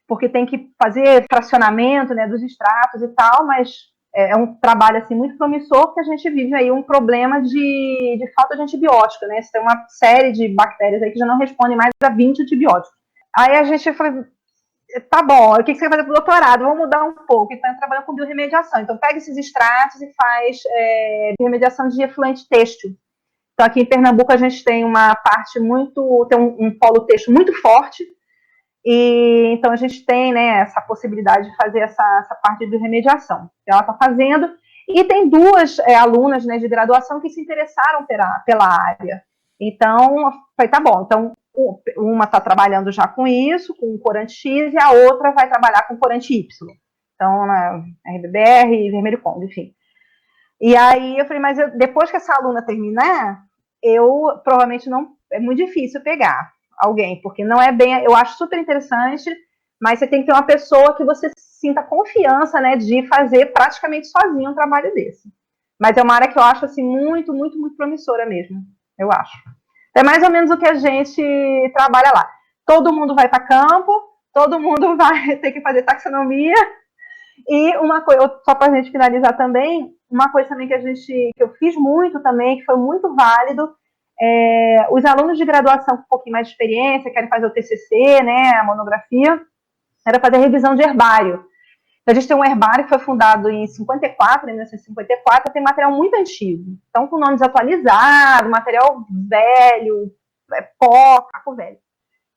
porque tem que fazer fracionamento, né, dos extratos e tal, mas é um trabalho assim, muito promissor, porque a gente vive aí um problema de falta de antibiótico, né? Você tem uma série de bactérias aí que já não respondem mais a 20 antibióticos. Aí a gente falou, tá bom, o que você vai fazer para o doutorado? Vamos mudar um pouco. Então, trabalhando com biorremediação. Então, pega esses extratos e faz biorremediação de efluente têxtil. Então, aqui em Pernambuco, a gente tem uma parte tem um polo têxtil muito forte, e então a gente tem, né, essa possibilidade de fazer essa parte de biorremediação que ela está fazendo. E tem 2 alunas, né, de graduação que se interessaram pela área. Então, foi, tá bom, então uma está trabalhando já com isso, com corante X, e a outra vai trabalhar com corante Y. Então, na RBBR e Vermelho Congo, enfim. E aí eu falei, mas depois que essa aluna terminar, eu provavelmente não, é muito difícil pegar alguém, porque não é bem, eu acho super interessante, mas você tem que ter uma pessoa que você sinta confiança, né, de fazer praticamente sozinho um trabalho desse. Mas é uma área que eu acho, assim, muito, muito, muito promissora mesmo, eu acho. É mais ou menos o que a gente trabalha lá. Todo mundo vai para campo, todo mundo vai ter que fazer taxonomia, e uma coisa, só para a gente finalizar também, uma coisa também que eu fiz muito também, que foi muito válido, os alunos de graduação com um pouquinho mais de experiência, querem fazer o TCC, né, a monografia, era fazer revisão de herbário. Então, a gente tem um herbário que foi fundado em 1954, tem material muito antigo. Então, com nomes atualizados, material velho, pó, caco velho.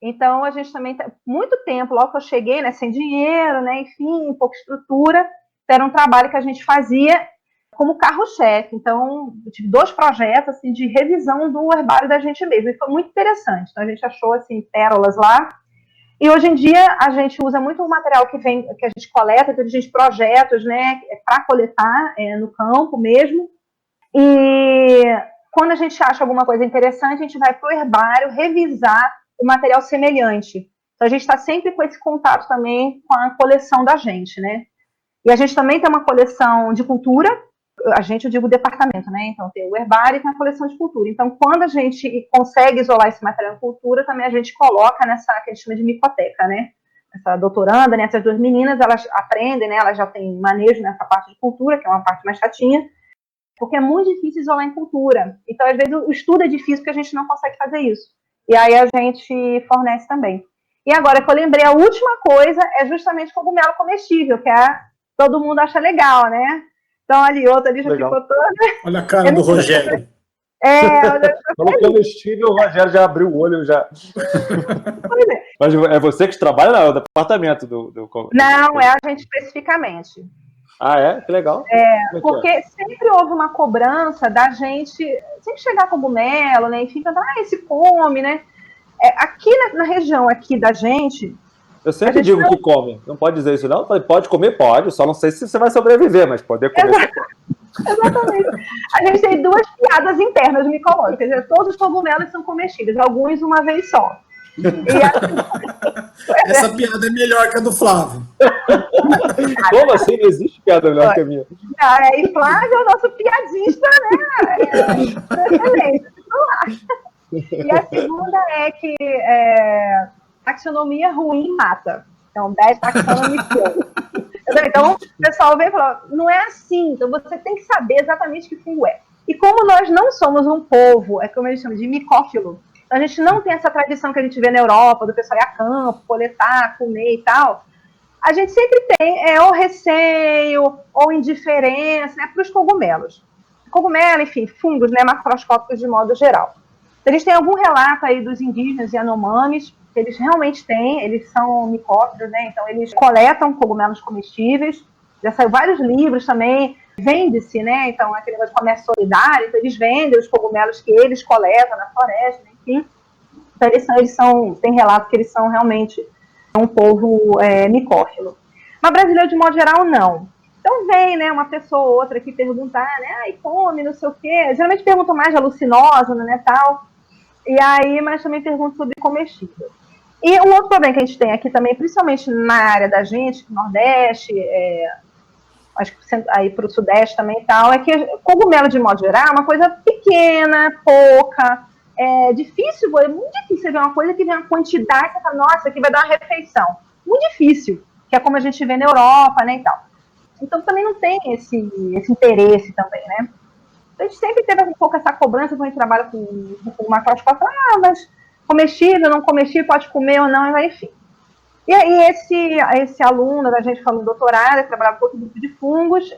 Então, a gente também, muito tempo, logo que eu cheguei, né, sem dinheiro, né, enfim, pouca estrutura, era um trabalho que a gente fazia como carro-chefe. Então, eu tive 2 projetos assim, de revisão do herbário da gente mesmo, e foi muito interessante. Então, a gente achou assim, pérolas lá. E hoje em dia a gente usa muito o material que a gente coleta, então a gente projetos, né, para coletar no campo mesmo. E quando a gente acha alguma coisa interessante, a gente vai para o herbário revisar o material semelhante. Então a gente está sempre com esse contato também com a coleção da gente, né? E a gente também tem uma coleção de cultura, eu digo departamento, né? Então tem o herbário e tem a coleção de cultura. Então quando a gente consegue isolar esse material em cultura, também a gente coloca nessa que a gente chama de micoteca, né? Essa doutoranda, né? Essas 2 meninas, elas aprendem, né? Elas já têm manejo nessa parte de cultura, que é uma parte mais chatinha, porque é muito difícil isolar em cultura. Então às vezes o estudo é difícil porque a gente não consegue fazer isso. E aí a gente fornece também. E agora que eu lembrei, a última coisa é justamente cogumelo comestível, que todo mundo acha legal, né? Então, ali, outra ali já Legal. ficou toda... Olha a cara do Rogério. Falou comestível, o Rogério já abriu o olho. Já. Pois é. Mas é você que trabalha no departamento do... Não, é a gente especificamente. Ah, é? Que legal. Porque sempre houve uma cobrança da gente, sempre chegar cogumelo, né? Enfim, pensar, esse come, né? Aqui na região aqui da gente... Eu sempre digo que come. Não pode dizer isso, não? Pode comer, pode. Só não sei se você vai sobreviver, mas poder comer você pode. Exatamente. A gente tem 2 piadas internas micológicas. Quer dizer, todos os cogumelos são comestíveis, alguns uma vez só. Essa piada é melhor que a do Flávio. Como assim? Não existe piada melhor que a minha. E Flávio é o nosso piadista, né? Excelente. E a segunda é que taxonomia ruim mata. Então, bad taxonomy kill. Então, o pessoal vem e fala, não é assim. Então, você tem que saber exatamente que fungo é. E como nós não somos um povo, como eles chamam de micófilo, então a gente não tem essa tradição que a gente vê na Europa, do pessoal ir a campo, coletar, comer e tal, a gente sempre tem ou receio, ou indiferença, né, para os cogumelos. Cogumelo, enfim, fungos, né, macroscópicos de modo geral. Então, a gente tem algum relato aí dos indígenas Yanomamis, que eles realmente têm, eles são micófilos, né? Então eles coletam cogumelos comestíveis, já saiu vários livros também, vende-se, né? Então aquele negócio de comércio solidário, então eles vendem os cogumelos que eles coletam na floresta, enfim. Então tem relato que eles são realmente um povo micófilo. Mas brasileiro, de modo geral, não. Então vem, né, uma pessoa ou outra aqui perguntar, né, come, não sei o quê. Geralmente perguntam mais de alucinógeno, né, tal. E aí, mas também perguntam sobre comestível. E um outro problema que a gente tem aqui também, principalmente na área da gente, Nordeste, acho que aí para o Sudeste também e tal, é que cogumelo, de modo geral, é uma coisa pequena, pouca, é muito difícil ver uma coisa que vem uma quantidade, você fala, nossa, aqui vai dar uma refeição. Muito difícil, que é como a gente vê na Europa, né, e tal. Então também não tem esse interesse também, né? A gente sempre teve um pouco essa cobrança quando a gente trabalha com macroscópio, mas comestível, não comestível, pode comer ou não, enfim. E aí esse aluno da gente falando doutorado, que trabalhava com outro grupo de fungos,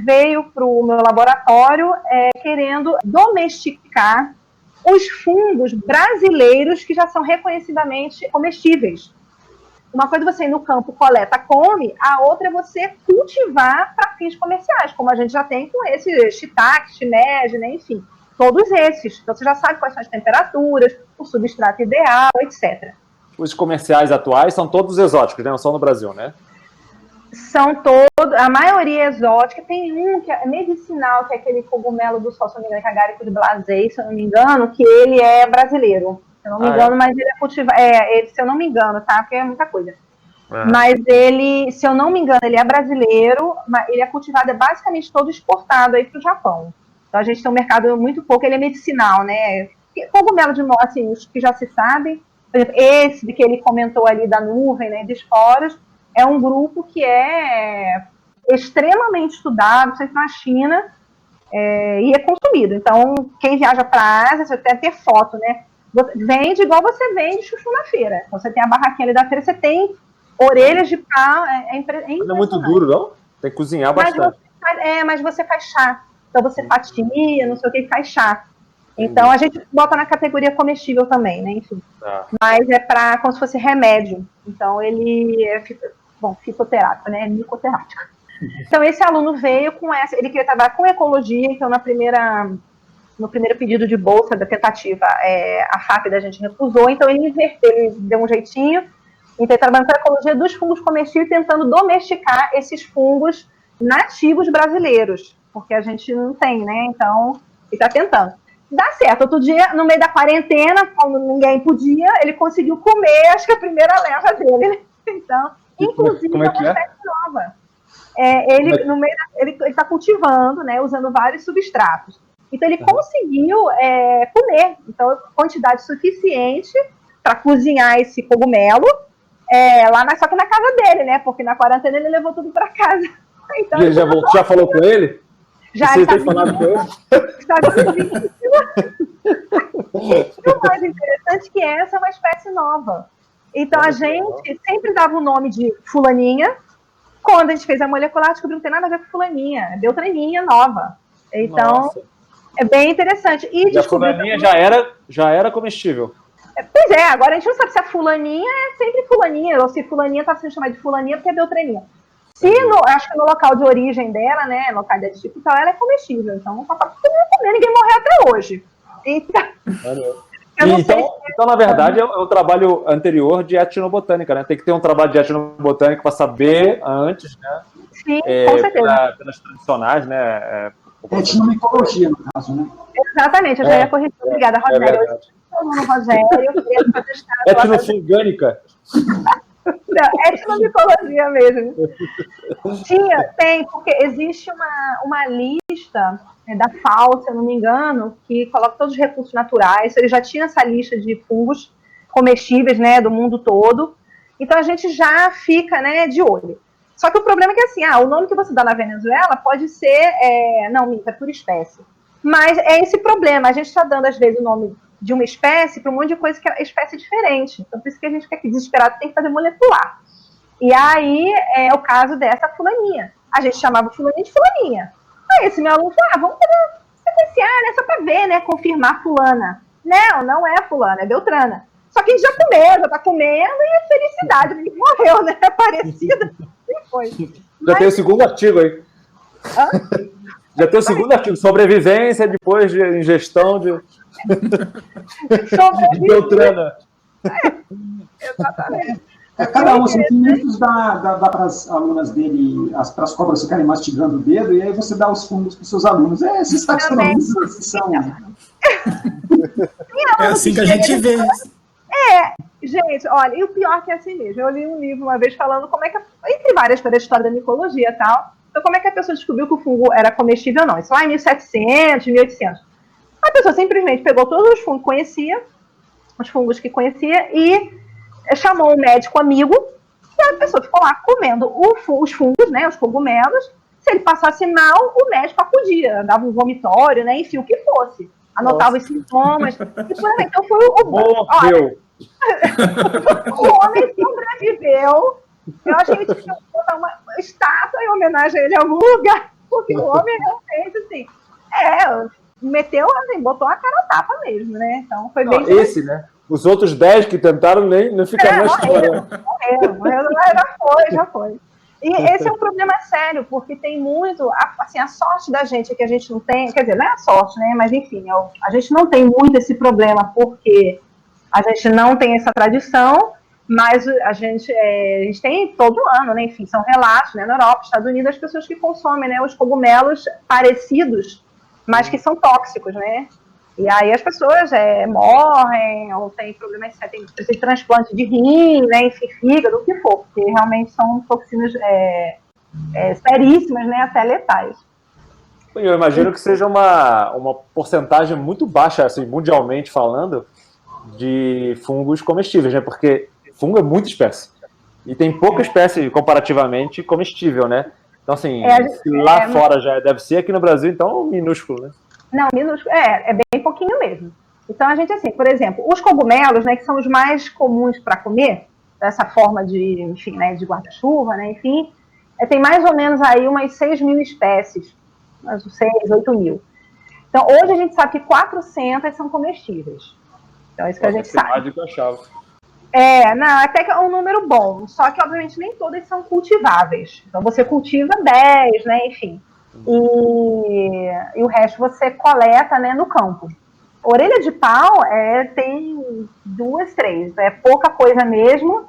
veio para o meu laboratório querendo domesticar os fungos brasileiros que já são reconhecidamente comestíveis. Uma coisa é você ir no campo, coleta, come, a outra é você cultivar para fins comerciais, como a gente já tem com esse shiitake, shimeji, né, enfim, todos esses. Então você já sabe quais são as temperaturas, o substrato ideal, etc. Os comerciais atuais são todos exóticos, né? Não são no Brasil, né? São todos, a maioria é exótica. Tem um que é medicinal, que é aquele cogumelo do sol, se não me engano, que é Agaricus blasei, se eu não me engano, que ele é brasileiro. Se eu não me engano, mas ele é cultivado. Se eu não me engano, tá? Porque é muita coisa. Mas ele, se eu não me engano, ele é brasileiro, mas ele é cultivado, basicamente todo exportado aí para o Japão. Então a gente tem um mercado muito pouco, ele é medicinal, né? Cogumelo de morte, assim, os que já se sabem, por exemplo, esse de que ele comentou ali da nuvem, né, de esporos, é um grupo que é extremamente estudado, sempre na China, e é consumido. Então, quem viaja para a Ásia, você deve ter foto, né? Vende igual você vende chuchu na feira. Então, você tem a barraquinha ali da feira, você tem orelhas de pau é Mas não é muito duro, não? Tem que cozinhar bastante. Mas você faz chá. Então você fatia, não sei o que, faz chá. Então a gente bota na categoria comestível também, né? Enfim. Mas é como se fosse remédio. Então ele é fitoterápico, né? Micoterápico. Então esse aluno veio com essa. Ele queria trabalhar com ecologia, então no primeiro pedido de bolsa da tentativa, a FAP da gente recusou, então ele inverteu, ele deu um jeitinho, então ele trabalhando com a ecologia dos fungos comestíveis, tentando domesticar esses fungos nativos brasileiros, porque a gente não tem, né? Então ele está tentando. Dá certo. Outro dia, no meio da quarentena, quando ninguém podia, ele conseguiu comer, acho que a primeira leva dele. Então, inclusive, como é que é? Espécie nova. Ele está cultivando, né, usando vários substratos. Então, ele conseguiu comer. Então, quantidade suficiente para cozinhar esse cogumelo, só que na casa dele, né? Porque na quarentena ele levou tudo para casa. Então, já falou com ele? Já você tem falado com ele? O mais interessante é que essa é uma espécie nova. Então, a gente sempre dava o nome de fulaninha. Quando a gente fez a molecular, descobriu que não tem nada a ver com fulaninha. É beltraninha nova. Então, é bem interessante. E a fulaninha já era comestível. Pois é, agora a gente não sabe se a fulaninha é sempre fulaninha, ou se fulaninha está sendo chamada de fulaninha porque é beltraninha. Acho que no local de origem dela, né, no local de tipo, ela é comestível. Então, ninguém morreu até hoje. Então, na verdade, é um trabalho anterior de etnobotânica, né? Tem que ter um trabalho de etnobotânica para saber antes, né? Sim, com certeza. Pelas tradicionais, né? Etnomicologia, no caso, né? Exatamente, eu já ia corrigir. Obrigada, Rogério. Etnofungânica. Não, etnomicologia mesmo. Tem, porque existe uma lista da FAO, se eu não me engano, que coloca todos os recursos naturais. Ele já tinha essa lista de fungos comestíveis, né, do mundo todo. Então a gente já fica, né, de olho. Só que o problema é que assim, o nome que você dá na Venezuela pode ser, é por espécie. Mas é esse problema, a gente está dando às vezes o nome de uma espécie para um monte de coisa que é espécie diferente. Então por isso que a gente fica aqui desesperado, tem que fazer molecular. E aí é o caso dessa fulaninha. A gente chamava fulaninha de fulaninha. Aí esse meu aluno falou, vamos fazer sequenciar, né, só para ver, né, confirmar fulana. Não é fulana, é beltrana. Só que a gente já comeu, já tá comendo, e a felicidade, ele morreu, né, parecida. E foi. Já tem o segundo artigo aí. Já tem o segundo artigo, sobrevivência depois de ingestão de beltrana. Exatamente. Cada um, assim, 5 minutos dá para as alunas dele, para as cobras ficarem mastigando o dedo, e aí você dá os fungos para os seus alunos. Esses taxonomistas são... É assim que a gente vê. Gente, olha, e o pior que é assim mesmo. Eu li um livro uma vez falando como é que, entre várias coisas da história da micologia e tal, então como é que a pessoa descobriu que o fungo era comestível ou não. Isso lá em 1700, 1800. A pessoa simplesmente pegou todos os fungos que conhecia, os fungos que conhecia, e chamou um médico amigo, e a pessoa ficou lá comendo os fungos, né, os cogumelos. Se ele passasse mal, o médico acudia, dava um vomitório, né, enfim, o que fosse. Anotava os sintomas. Então foi Morreu. O homem sobreviveu. Eu acho que ele tinha que botar uma estátua em homenagem a ele em algum lugar, porque o homem realmente, assim, meteu, assim, botou a cara a tapa mesmo, né? Então foi bem... Esse, né? Os outros 10 que tentaram nem ficaram na história. Morreu, já foi. E esse é um problema sério, porque tem muito, assim, a sorte da gente é que a gente não tem, quer dizer, não é a sorte, né? Mas enfim, a gente não tem muito esse problema, porque a gente não tem essa tradição, mas a gente tem todo ano, né? Enfim, são relatos, né? Na Europa, Estados Unidos, as pessoas que consomem, né, os cogumelos parecidos, mas que são tóxicos, né? E aí as pessoas morrem, ou tem problemas, tem transplante de rim, né, enfim, fígado, o que for, porque realmente são toxinas seríssimas, né, até letais. Eu imagino que seja uma porcentagem muito baixa, assim, mundialmente falando, de fungos comestíveis, né? Porque fungo é muita espécie. E tem pouca espécie comparativamente comestível, né? Então, assim, lá fora já deve ser, aqui no Brasil, então, minúsculo, né? Não, minúsculo, é bem pouquinho mesmo. Então, a gente, assim, por exemplo, os cogumelos, né, que são os mais comuns para comer, dessa forma de, enfim, né, de guarda-chuva, né, enfim, tem mais ou menos aí umas 6.000 espécies, umas 6, 8.000. Então, hoje a gente sabe que 400 são comestíveis. Então, é isso que a gente sabe. Mais do que eu achava. Não, até que é um número bom, só que, obviamente, nem todas são cultiváveis. Então, você cultiva 10, né, enfim, e o resto você coleta, né, no campo. Orelha de pau tem 2, 3, é pouca coisa mesmo.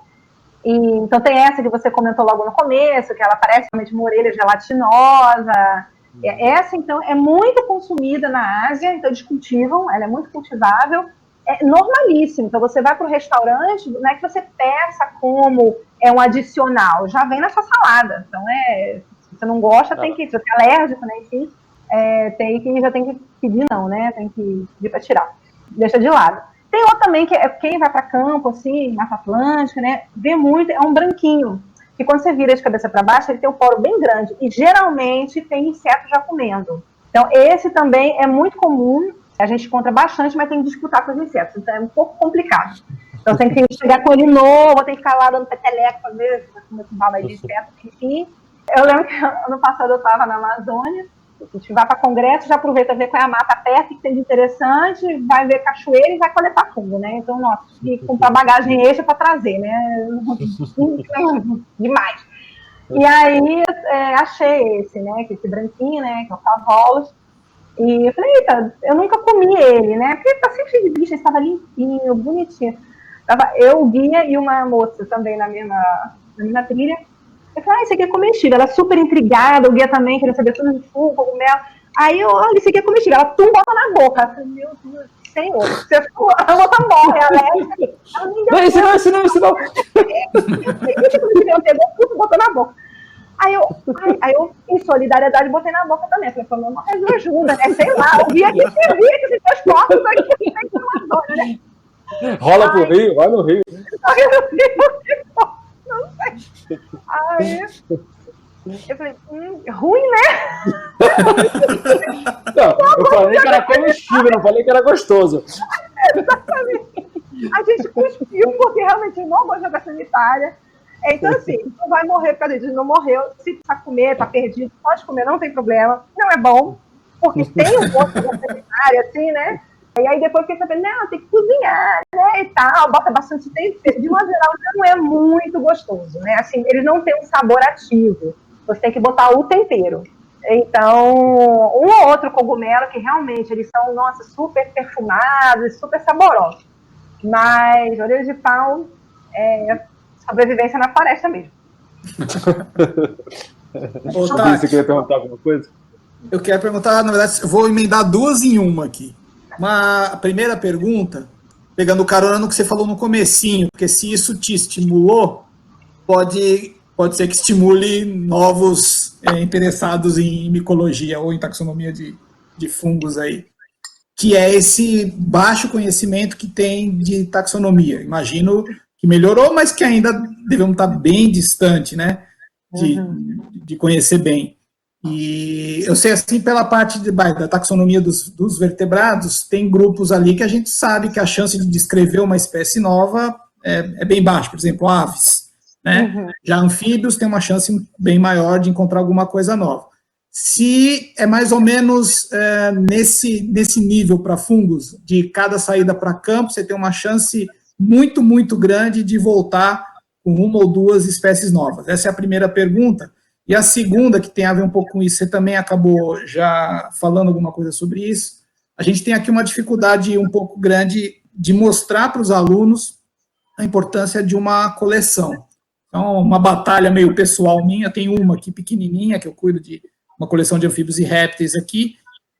Então tem essa que você comentou logo no começo, que ela parece realmente uma orelha gelatinosa. Essa, então, é muito consumida na Ásia, então eles cultivam, ela é muito cultivável. É normalíssimo, então você vai para o restaurante, não é que você peça como um adicional, já vem na sua salada. Então, se você não gosta, tem que, se você é alérgico, né, enfim, já tem que pedir não, né, tem que pedir para tirar, deixa de lado. Tem outro também, que é quem vai para campo, assim, Mata Atlântica, né, vê muito, é um branquinho, que quando você vira de cabeça para baixo, ele tem um poro bem grande, e geralmente tem inseto já comendo. Então, esse também é muito comum, a gente encontra bastante, mas tem que disputar com os insetos, então é um pouco complicado. Então, tem que chegar com ele novo, tem que ficar lá dando peteleco para ver como bala de inseto, enfim. Eu lembro que ano passado eu estava na Amazônia, a gente vai para congresso, já aproveita ver qual é a mata perto, o que tem de interessante, vai ver cachoeira e vai coletar fungo, né? Então, nossa, tem que comprar bagagem extra para trazer, né? Demais. E aí, achei esse, né? Esse branquinho, né? Que é o cavalos. E eu falei, eita, eu nunca comi ele, né? Porque tá sempre cheio de bicho, estava limpinho, bonitinho. Tava eu, o guia e uma moça também na mesma trilha. Eu falei, isso aqui é comestível. Ela super intrigada, o guia também, querendo saber tudo de fungo, cogumelo. Aí eu, olha, isso aqui é comestível. Ela bota na boca. Eu falei, meu Deus, senhor, você falou, a moça morre, a alérgica. Não, isso não. Eu pegou tudo, botou na boca. Aí eu, em solidariedade, botei na boca também. Eu falei, não, mas ajuda, né? Sei lá, o guia que servia que esses dois corpos aqui tem Amazônia, né? Rola pro Rio, vai no Rio. Não sei. Aí eu falei, ruim, né? Não, eu falei que era comestível, não falei que era gostoso. Exatamente. A gente cuspiu porque realmente não gosta da sanitária. Então, assim, não vai morrer por causa disso, não morreu. Se precisa comer, tá perdido, pode comer, não tem problema. Não é bom, porque tem um gosto da sanitária, assim, né? E aí depois fiquei sabendo, não, tem que cozinhar, né, e tal, bota bastante tempero. De uma geral, não é muito gostoso, né? Assim, eles não têm um sabor ativo. Você tem que botar o tempero. Então, um ou outro cogumelo que realmente eles são, nossa, super perfumados, super saborosos. Mas orelha de pau sobrevivência na floresta mesmo. Você queria perguntar alguma coisa? Eu quero perguntar, na verdade, eu vou emendar duas em uma aqui. A primeira pergunta, pegando carona no que você falou no comecinho, porque se isso te estimulou, pode ser que estimule novos interessados em micologia ou em taxonomia de fungos aí, que é esse baixo conhecimento que tem de taxonomia. Imagino que melhorou, mas que ainda devemos estar bem distante, né, de conhecer bem. E eu sei, assim, pela parte da taxonomia dos vertebrados, tem grupos ali que a gente sabe que a chance de descrever uma espécie nova é bem baixa, por exemplo, aves, né? Já anfíbios tem uma chance bem maior de encontrar alguma coisa nova. Se é mais ou menos nesse nível para fungos, de cada saída para campo, você tem uma chance muito, muito grande de voltar com uma ou duas espécies novas. Essa é a primeira pergunta. E a segunda, que tem a ver um pouco com isso, você também acabou já falando alguma coisa sobre isso, a gente tem aqui uma dificuldade um pouco grande de mostrar para os alunos a importância de uma coleção. Então, uma batalha meio pessoal minha, tem uma aqui pequenininha, que eu cuido de uma coleção de anfíbios e répteis aqui.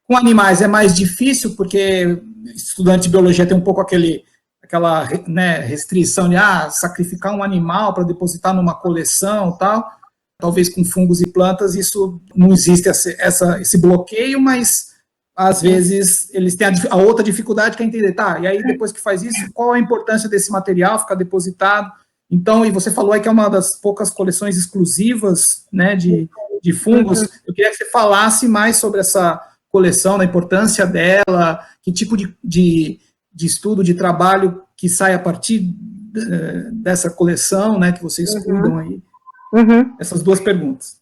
Com animais é mais difícil, porque estudante de biologia tem um pouco aquela restrição de sacrificar um animal para depositar numa coleção e tal. Talvez com fungos e plantas isso não existe esse bloqueio, mas às vezes eles têm a outra dificuldade que é entender, e aí depois que faz isso, qual a importância desse material ficar depositado? Então, e você falou aí que é uma das poucas coleções exclusivas, né, de fungos. Eu queria que você falasse mais sobre essa coleção, a importância dela, que tipo de estudo, de trabalho que sai a partir dessa coleção, né, que vocês cuidam aí? Essas duas perguntas.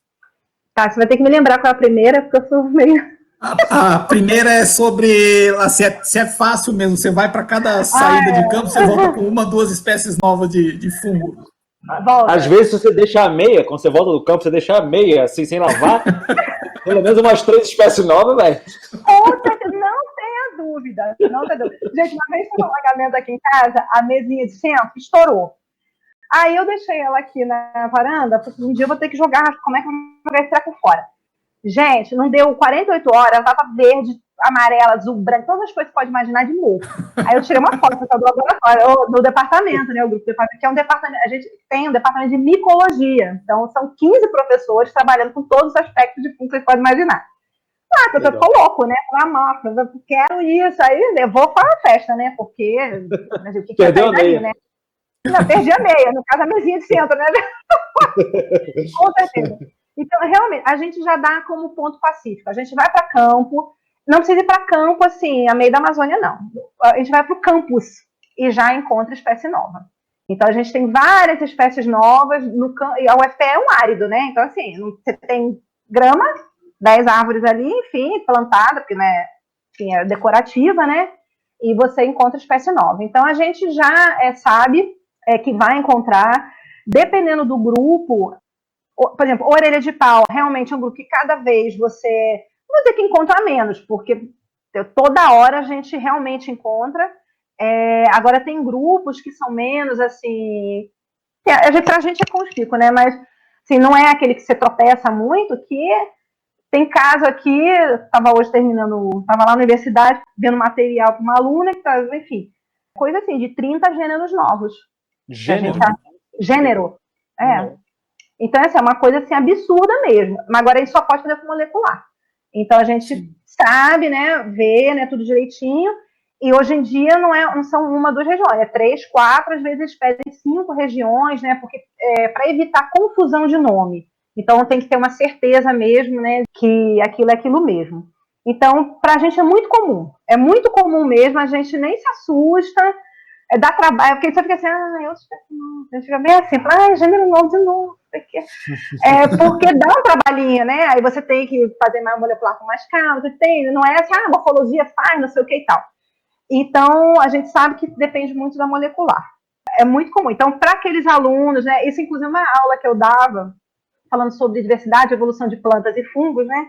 Tá, você vai ter que me lembrar qual é a primeira, porque eu sou meio... A primeira é sobre se é fácil mesmo, você vai para cada saída de campo, você volta com 1, 2 espécies novas de fungo. Volta. Às vezes você deixa a meia, quando você volta do campo, você deixa a meia assim, sem lavar, pelo menos umas 3 espécies novas, velho. Não tenha dúvida, não tenha dúvida. Gente, uma vez que eu alagamento aqui em casa, a mesinha de centro estourou. Aí eu deixei ela aqui na varanda, porque um dia eu vou ter que jogar, como é que eu vou jogar esse treco fora? Gente, não deu 48 horas, ela tava verde, amarela, azul, branco, todas as coisas que você pode imaginar de novo. Aí eu tirei uma foto do laboratório, do departamento, né? O grupo que é um departamento, a gente tem um departamento de micologia. Então, são 15 professores trabalhando com todos os aspectos de fungo que você pode imaginar. Ah, a pessoa ficou louco, né? Eu quero isso. Aí eu vou para a festa, né? Porque o que perdeu a daí, meia. né? Não, perdi a meia, no caso a mesinha de centro, né? Com certeza. Então, realmente, a gente já dá como ponto pacífico. A gente vai para campo, não precisa ir para campo, assim, a meio da Amazônia, não. A gente vai para o campus e já encontra espécie nova. Então, a gente tem várias espécies novas, e a UFPE é um árido, né? Então, assim, você tem grama, 10 árvores ali, enfim, plantada, porque, né, enfim, é decorativa, né? E você encontra espécie nova. Então, a gente já sabe que vai encontrar, dependendo do grupo. Por exemplo, orelha de pau, realmente é um grupo que cada vez você, não vou dizer que encontra menos, porque toda hora a gente realmente encontra. Agora tem grupos que são menos, assim, pra gente é conspícuo, né? Mas assim, não é aquele que você tropeça muito, que tem caso aqui, estava hoje estava lá na universidade, vendo material para uma aluna, que tá, enfim, coisa assim, de 30 gêneros novos. Gênero. Então, essa é uma coisa assim, absurda mesmo. Mas agora a gente só pode fazer com molecular. Então, a gente sabe, né, vê, né, tudo direitinho. E hoje em dia não são 1, 2 regiões, é 3, 4, às vezes eles pedem 5 regiões, né, porque para evitar confusão de nome. Então, tem que ter uma certeza mesmo, né, que aquilo é aquilo mesmo. Então, para a gente é muito comum mesmo, a gente nem se assusta. Dá trabalho, porque você fica assim, eu não. Fica bem assim, gênero novo de novo. Porque dá um trabalhinho, né? Aí você tem que fazer mais molecular com mais calma, não é assim, morfologia faz, não sei o que e tal. Então, a gente sabe que depende muito da molecular. É muito comum. Então, para aqueles alunos, né? Isso, inclusive, uma aula que eu dava, falando sobre diversidade e evolução de plantas e fungos, né?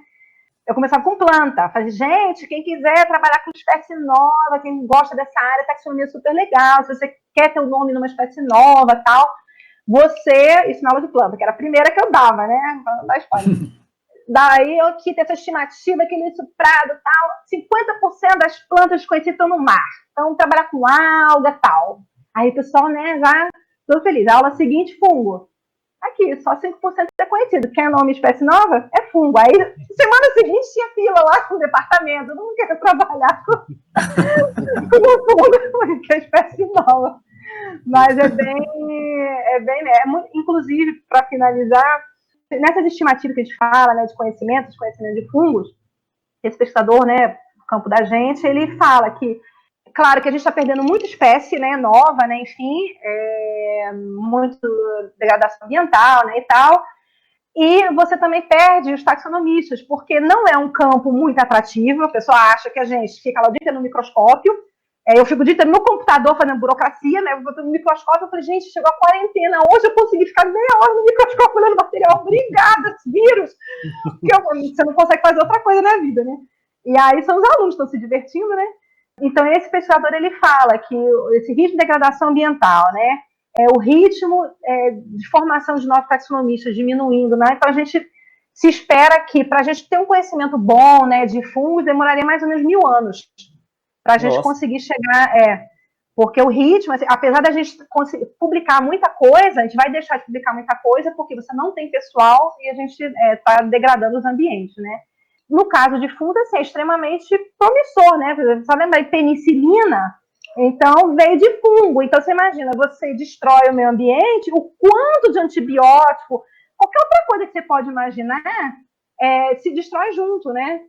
Eu começava com planta, falei, gente, quem quiser trabalhar com espécie nova, quem gosta dessa área, taxonomia é super legal, se você quer ter o nome numa espécie nova, tal, isso na aula de planta, que era a primeira que eu dava, né, da história. Daí eu tinha essa estimativa que no prado, tal, 50% das plantas conhecidas estão no mar, então trabalhar com alga, tal. Aí o pessoal, né, já tô feliz. A aula seguinte, fungo. Aqui, só 5% é conhecido. Quer nome espécie nova? É fungo. Aí, semana seguinte, tinha fila lá no departamento. Não quero trabalhar com fungo, que é espécie nova. Mas inclusive, para finalizar, nessas estimativas que a gente fala, né, de conhecimento de fungos, esse pesquisador, né, no campo da gente, ele fala que, claro que a gente está perdendo muita espécie, né, nova, né, enfim, muito degradação ambiental, né, e tal, e você também perde os taxonomistas, porque não é um campo muito atrativo, a pessoa acha que a gente fica lá o dia inteiro no microscópio, eu fico o dia inteiro no computador fazendo burocracia, né, no microscópio, eu falei, gente, chegou a quarentena, hoje eu consegui ficar meia hora no microscópio olhando material, obrigada, vírus, porque você não consegue fazer outra coisa na vida, né, e aí são os alunos que estão se divertindo, né. Então, esse pesquisador, ele fala que esse ritmo de degradação ambiental, né, o ritmo de formação de novos taxonomistas diminuindo, né, então a gente se espera que, para a gente ter um conhecimento bom, né, de fungos, demoraria mais ou menos 1000 anos para a gente conseguir chegar, porque o ritmo, assim, apesar da gente publicar muita coisa, a gente vai deixar de publicar muita coisa porque você não tem pessoal e a gente está degradando os ambientes, né. No caso de fungo, assim, é extremamente promissor, né? Só lembrar de penicilina, então veio de fungo. Então você imagina, você destrói o meio ambiente, o quanto de antibiótico, qualquer outra coisa que você pode imaginar, se destrói junto, né?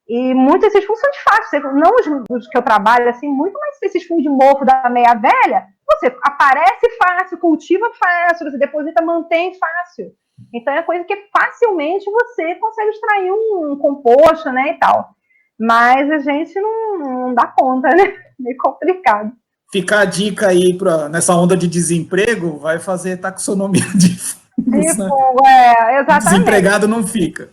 E muitos desses fungos são de fácil, não os que eu trabalho, assim, muito mais esses fungos de mofo da meia velha, você aparece fácil, cultiva fácil, você deposita, mantém fácil. Então é coisa que facilmente você consegue extrair um composto, né, e tal. Mas a gente não dá conta, né? Meio complicado. Fica a dica aí nessa onda de desemprego, vai fazer taxonomia de fungos, né? Exatamente. Desempregado não fica.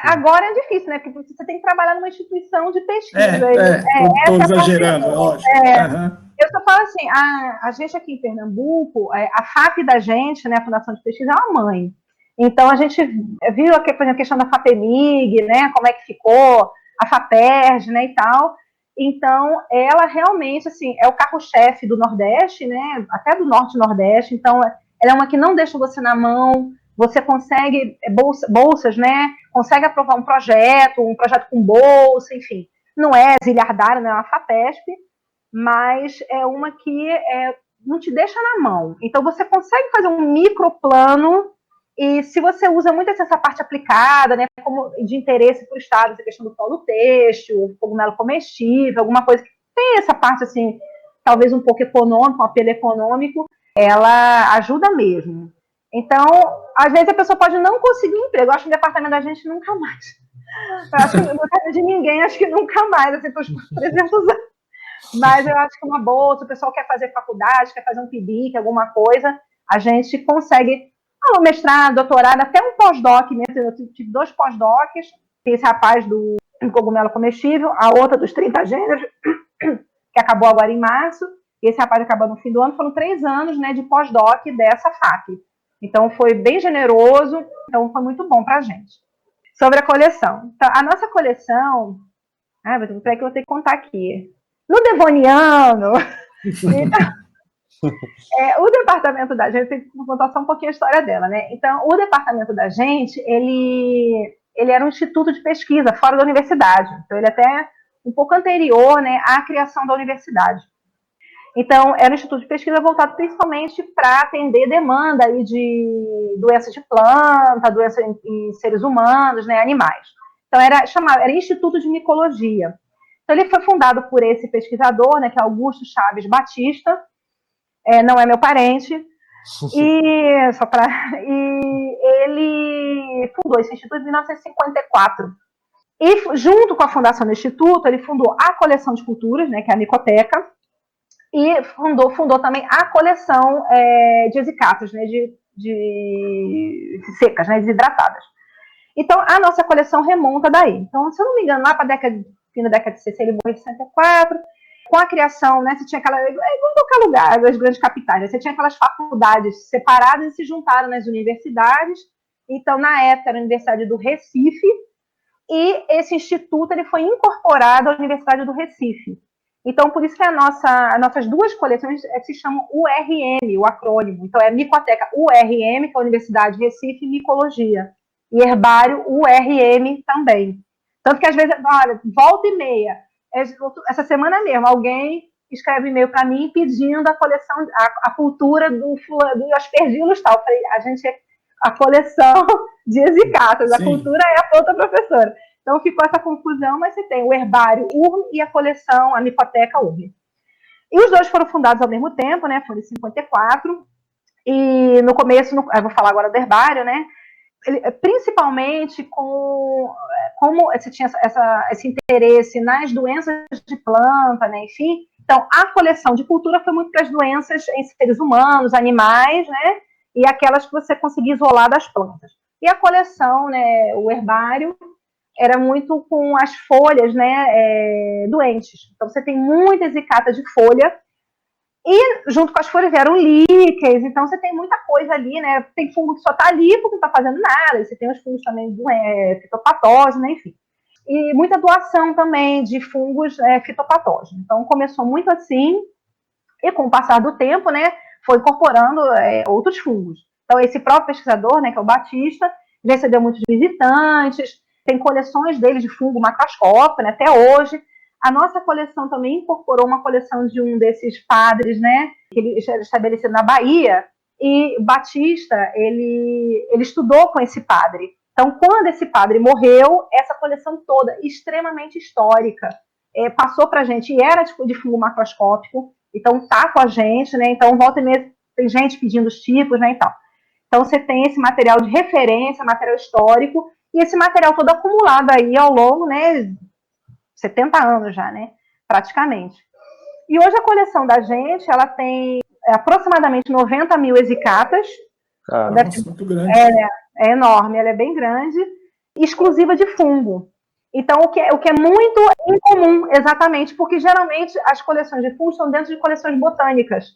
Agora é difícil, né? Porque você tem que trabalhar numa instituição de pesquisa. Estou exagerando, lógico. Eu só falo assim, a gente aqui em Pernambuco, a FAP da gente, né, a Fundação de Pesquisa, é uma mãe. Então, a gente viu aqui, por exemplo, a questão da FAPEMIG, né, como é que ficou, a FAPERJ, né, e tal. Então, ela realmente, assim, é o carro-chefe do Nordeste, né, até do Norte e Nordeste. Então, ela é uma que não deixa você na mão, você consegue bolsas, né, consegue aprovar um projeto com bolsa, enfim. Não é zilhardária, não é uma FAPESP, mas é uma que não te deixa na mão. Então, você consegue fazer um microplano, e se você usa muito essa parte aplicada, né, como de interesse para o Estado, essa questão do polo têxtil, cogumelo comestível, alguma coisa que tem essa parte, assim, talvez um pouco econômica, um apelo econômico, ela ajuda mesmo. Então, às vezes a pessoa pode não conseguir emprego. Eu acho que no departamento da gente nunca mais. Eu acho que no departamento de ninguém, acho que nunca mais, assim, por 300 anos. Mas eu acho que uma bolsa, o pessoal quer fazer faculdade, quer fazer um PIBIC, alguma coisa, a gente consegue um mestrado, doutorado, até um pós-doc mesmo. Eu tive 2 pós-docs, tem esse rapaz do cogumelo comestível, a outra dos 30 gêneros, que acabou agora em março, e esse rapaz acabou no fim do ano. Foram 3 anos, né, de pós-doc dessa FAP. Então, foi bem generoso, então foi muito bom para a gente. Sobre a coleção. Então, a nossa coleção... peraí que eu vou ter que contar aqui. No Devoniano... o departamento da gente, tem que contar só um pouquinho a história dela, né? Então, o departamento da gente, ele era um instituto de pesquisa fora da universidade. Então, ele é até um pouco anterior, né, à criação da universidade. Então, era um instituto de pesquisa voltado principalmente para atender demanda aí de doenças de planta, doenças em seres humanos, né, animais. Então, era Instituto de Micologia. Então, ele foi fundado por esse pesquisador, né, que é Augusto Chaves Batista, não é meu parente, e ele fundou esse instituto em 1954. E, junto com a fundação do instituto, ele fundou a coleção de culturas, né, que é a Micoteca, e fundou também a coleção de esicatas, né, de secas, né, desidratadas. Então, a nossa coleção remonta daí. Então, se eu não me engano, lá para fim da década de 60, ele morreu em 64, com a criação, né, você tinha aquela... igual em qualquer lugar, as grandes capitais, né, você tinha aquelas faculdades separadas e se juntaram nas universidades. Então, na época, era a Universidade do Recife, e esse instituto ele foi incorporado à Universidade do Recife. Então, por isso que as nossas 2 coleções se chamam URM, o acrônimo. Então, é Micoteca URM, que é a Universidade de Recife, e Micologia. E Herbário URM também. Tanto que, às vezes, olha, volta e meia, essa semana mesmo, alguém escreve um e-mail para mim pedindo a coleção, a cultura do aspergilos tal. Eu falei, a coleção de esicatas, a cultura é a outra professora. Então, ficou essa confusão, mas você tem o Herbário URM e a coleção, a Micoteca URM. E os 2 foram fundados ao mesmo tempo, né? Foram em 54. E no começo, eu vou falar agora do Herbário, né? Principalmente como você tinha esse interesse nas doenças de planta, né? Enfim. Então, a coleção de cultura foi muito para as doenças em seres humanos, animais, né? E aquelas que você conseguia isolar das plantas. E a coleção, né? O Herbário, era muito com as folhas, né, doentes. Então, você tem muita esicata de folha, e junto com as folhas vieram líquens, então você tem muita coisa ali, né? Tem fungo que só está ali porque não está fazendo nada, e você tem os fungos também fitopatógenos, né, enfim. E muita doação também de fungos fitopatógenos. Então, começou muito assim, e com o passar do tempo, né, foi incorporando outros fungos. Então, esse próprio pesquisador, né, que é o Batista, recebeu muitos visitantes, tem coleções dele de fungo macroscópio, né, até hoje. A nossa coleção também incorporou uma coleção de um desses padres, né, que ele era estabelecido na Bahia, e Batista, ele estudou com esse padre. Então, quando esse padre morreu, essa coleção toda, extremamente histórica, passou para a gente, e era de fungo macroscópico, então tá com a gente, né? Então, volta e meia, tem gente pedindo os tipos, né, e tal. Então, você tem esse material de referência, material histórico, e esse material todo acumulado aí ao longo, né, 70 anos já, né, praticamente. E hoje a coleção da gente, ela tem aproximadamente 90 mil hesychatas. Nossa, muito grande. É enorme, ela é bem grande, exclusiva de fungo. Então, o que é muito incomum, exatamente, porque geralmente as coleções de fungo estão dentro de coleções botânicas.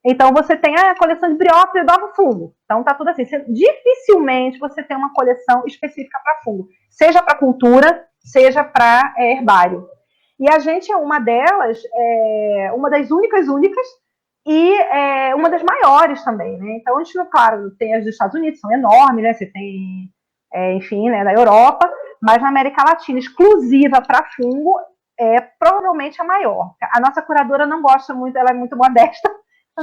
Então, você tem a coleção de briófilo e do fungo. Então, tá tudo assim. Dificilmente você tem uma coleção específica para fungo, seja para cultura, seja para herbário. E a gente é uma delas, uma das únicas, e uma das maiores também, né? Então, a gente, claro, tem as dos Estados Unidos, são enormes, né? Você tem, enfim, né, da Europa, mas na América Latina, exclusiva para fungo, é provavelmente a maior. A nossa curadora não gosta muito, ela é muito modesta.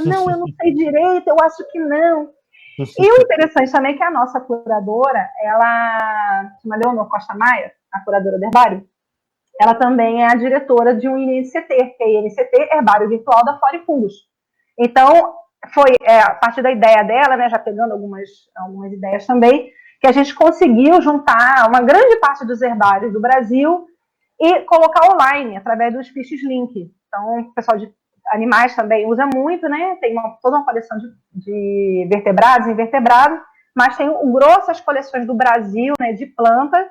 Não, eu não sei direito, eu acho que não. E o interessante também é que a nossa curadora, ela chama Leonor Costa Maia, a curadora do herbário, ela também é a diretora de um INCT, que é INCT Herbário Virtual da Flora e Fungos. Então, foi a partir da ideia dela, né, já pegando algumas ideias também, que a gente conseguiu juntar uma grande parte dos herbários do Brasil e colocar online, através dos Fiches Link. Então, o pessoal de animais também usa muito, né? Tem toda uma coleção de vertebrados e invertebrados, mas tem o grosso das coleções do Brasil, né, de plantas,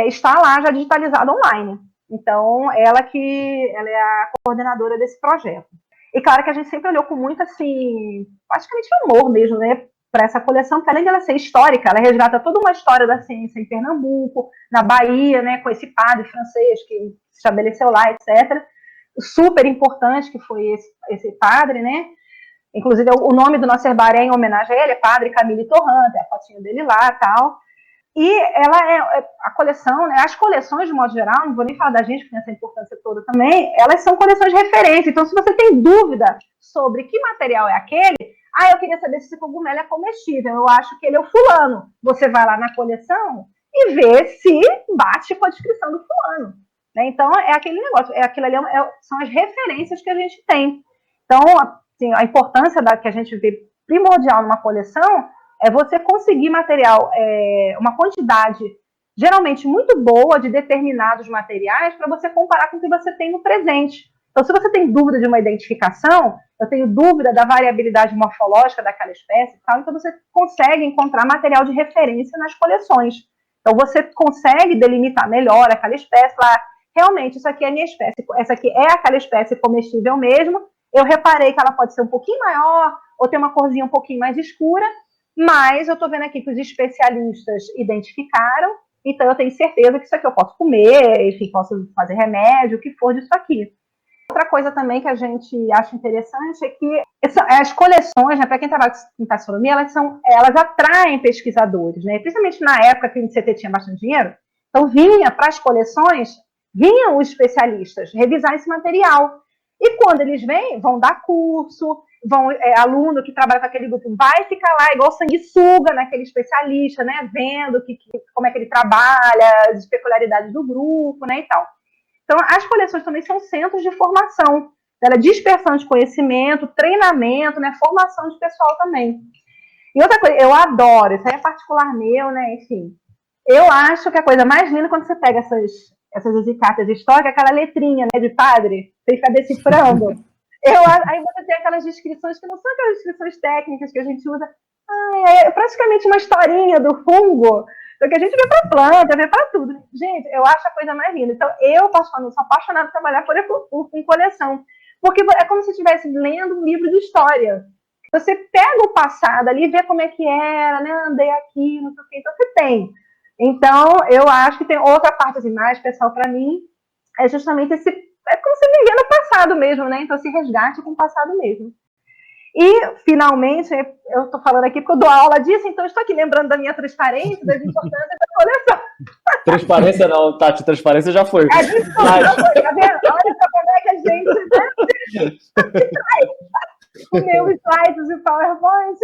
está lá já digitalizado online. Então, ela é a coordenadora desse projeto. E claro que a gente sempre olhou com muito, assim, praticamente amor mesmo, né, para essa coleção, porque além dela ser histórica, ela resgata toda uma história da ciência em Pernambuco, na Bahia, né, com esse padre francês que se estabeleceu lá, etc. Super importante que foi esse padre, né? Inclusive, o nome do nosso herbário é em homenagem a ele, é Padre Camille Torrent, é a fotinha dele lá e tal. E ela a coleção, né, as coleções, de modo geral, não vou nem falar da gente, que tem essa importância toda também, elas são coleções de referência. Então, se você tem dúvida sobre que material é aquele, eu queria saber se esse cogumelo é comestível, eu acho que ele é o fulano. Você vai lá na coleção e vê se bate com a descrição do fulano. Né? Então, é aquele negócio, aquilo ali são as referências que a gente tem. Então, assim, a importância que a gente vê primordial numa coleção é você conseguir material, uma quantidade geralmente muito boa de determinados materiais para você comparar com o que você tem no presente. Então, se você tem dúvida de uma identificação, eu tenho dúvida da variabilidade morfológica daquela espécie, tal, então você consegue encontrar material de referência nas coleções. Então, você consegue delimitar melhor aquela espécie, lá, realmente, isso aqui é a minha espécie, essa aqui é aquela espécie comestível mesmo, eu reparei que ela pode ser um pouquinho maior, ou ter uma corzinha um pouquinho mais escura, mas eu estou vendo aqui que os especialistas identificaram, então eu tenho certeza que isso aqui eu posso comer, enfim, posso fazer remédio, o que for disso aqui. Outra coisa também que a gente acha interessante é que as coleções, né, para quem trabalha em taxonomia, elas atraem pesquisadores, né? Principalmente na época que o INCT tinha bastante dinheiro, então vinha para as coleções, vinham os especialistas revisar esse material. E quando eles vêm, vão dar curso, aluno que trabalha com aquele grupo vai ficar lá igual sanguessuga naquele especialista, né, vendo como é que ele trabalha, as peculiaridades do grupo, né, e tal. Então, as coleções também são centros de formação, dispersão de conhecimento, treinamento, né, formação de pessoal também. E outra coisa, eu adoro, isso aí é particular meu, né, enfim, eu acho que a coisa mais linda é quando você pega essas hesychatas históricas, aquela letrinha, né, de padre, você fica decifrando. Aí você tem aquelas descrições que não são aquelas descrições técnicas que a gente usa. É praticamente uma historinha do fungo, porque a gente vê para planta, vê para tudo. Gente, eu acho a coisa mais linda. Então, eu, particularmente, sou apaixonada por trabalhar com coleção, porque é como se estivesse lendo um livro de história. Você pega o passado ali e vê como é que era, né? Andei aqui, não sei o que, então você tem. Então, eu acho que tem outra parte assim, mais pessoal para mim, é justamente esse. É como se vivia no passado mesmo, né? Então, esse resgate com o passado mesmo. E, finalmente, eu estou falando aqui porque eu dou aula disso, então eu estou aqui lembrando da minha transparência, das importâncias da coleção. Transparência não, Tati, transparência já foi. Desculpa, já foi, tá vendo? Olha só como é que a gente... com meus slides e PowerPoint.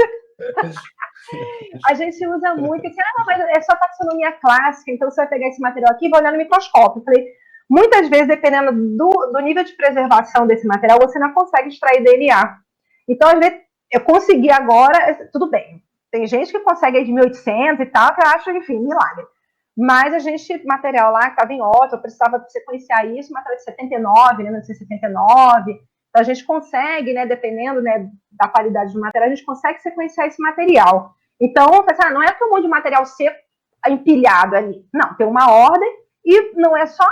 A gente usa muito, assim, não, mas é só taxonomia clássica, então você vai pegar esse material aqui e vai olhar no microscópio. Eu falei, muitas vezes, dependendo do nível de preservação desse material, você não consegue extrair DNA. Então, às vezes, eu consegui agora, tudo bem. Tem gente que consegue aí de 1800 e tal, que eu acho, enfim, milagre. Mas a gente, material lá que estava em ótimo, eu precisava sequenciar isso, material de 79, né, 1979. Então, a gente consegue, né, dependendo, né, da qualidade do material, a gente consegue sequenciar esse material. Então, não é que um monte de material seco empilhado ali. Não, tem uma ordem e não é só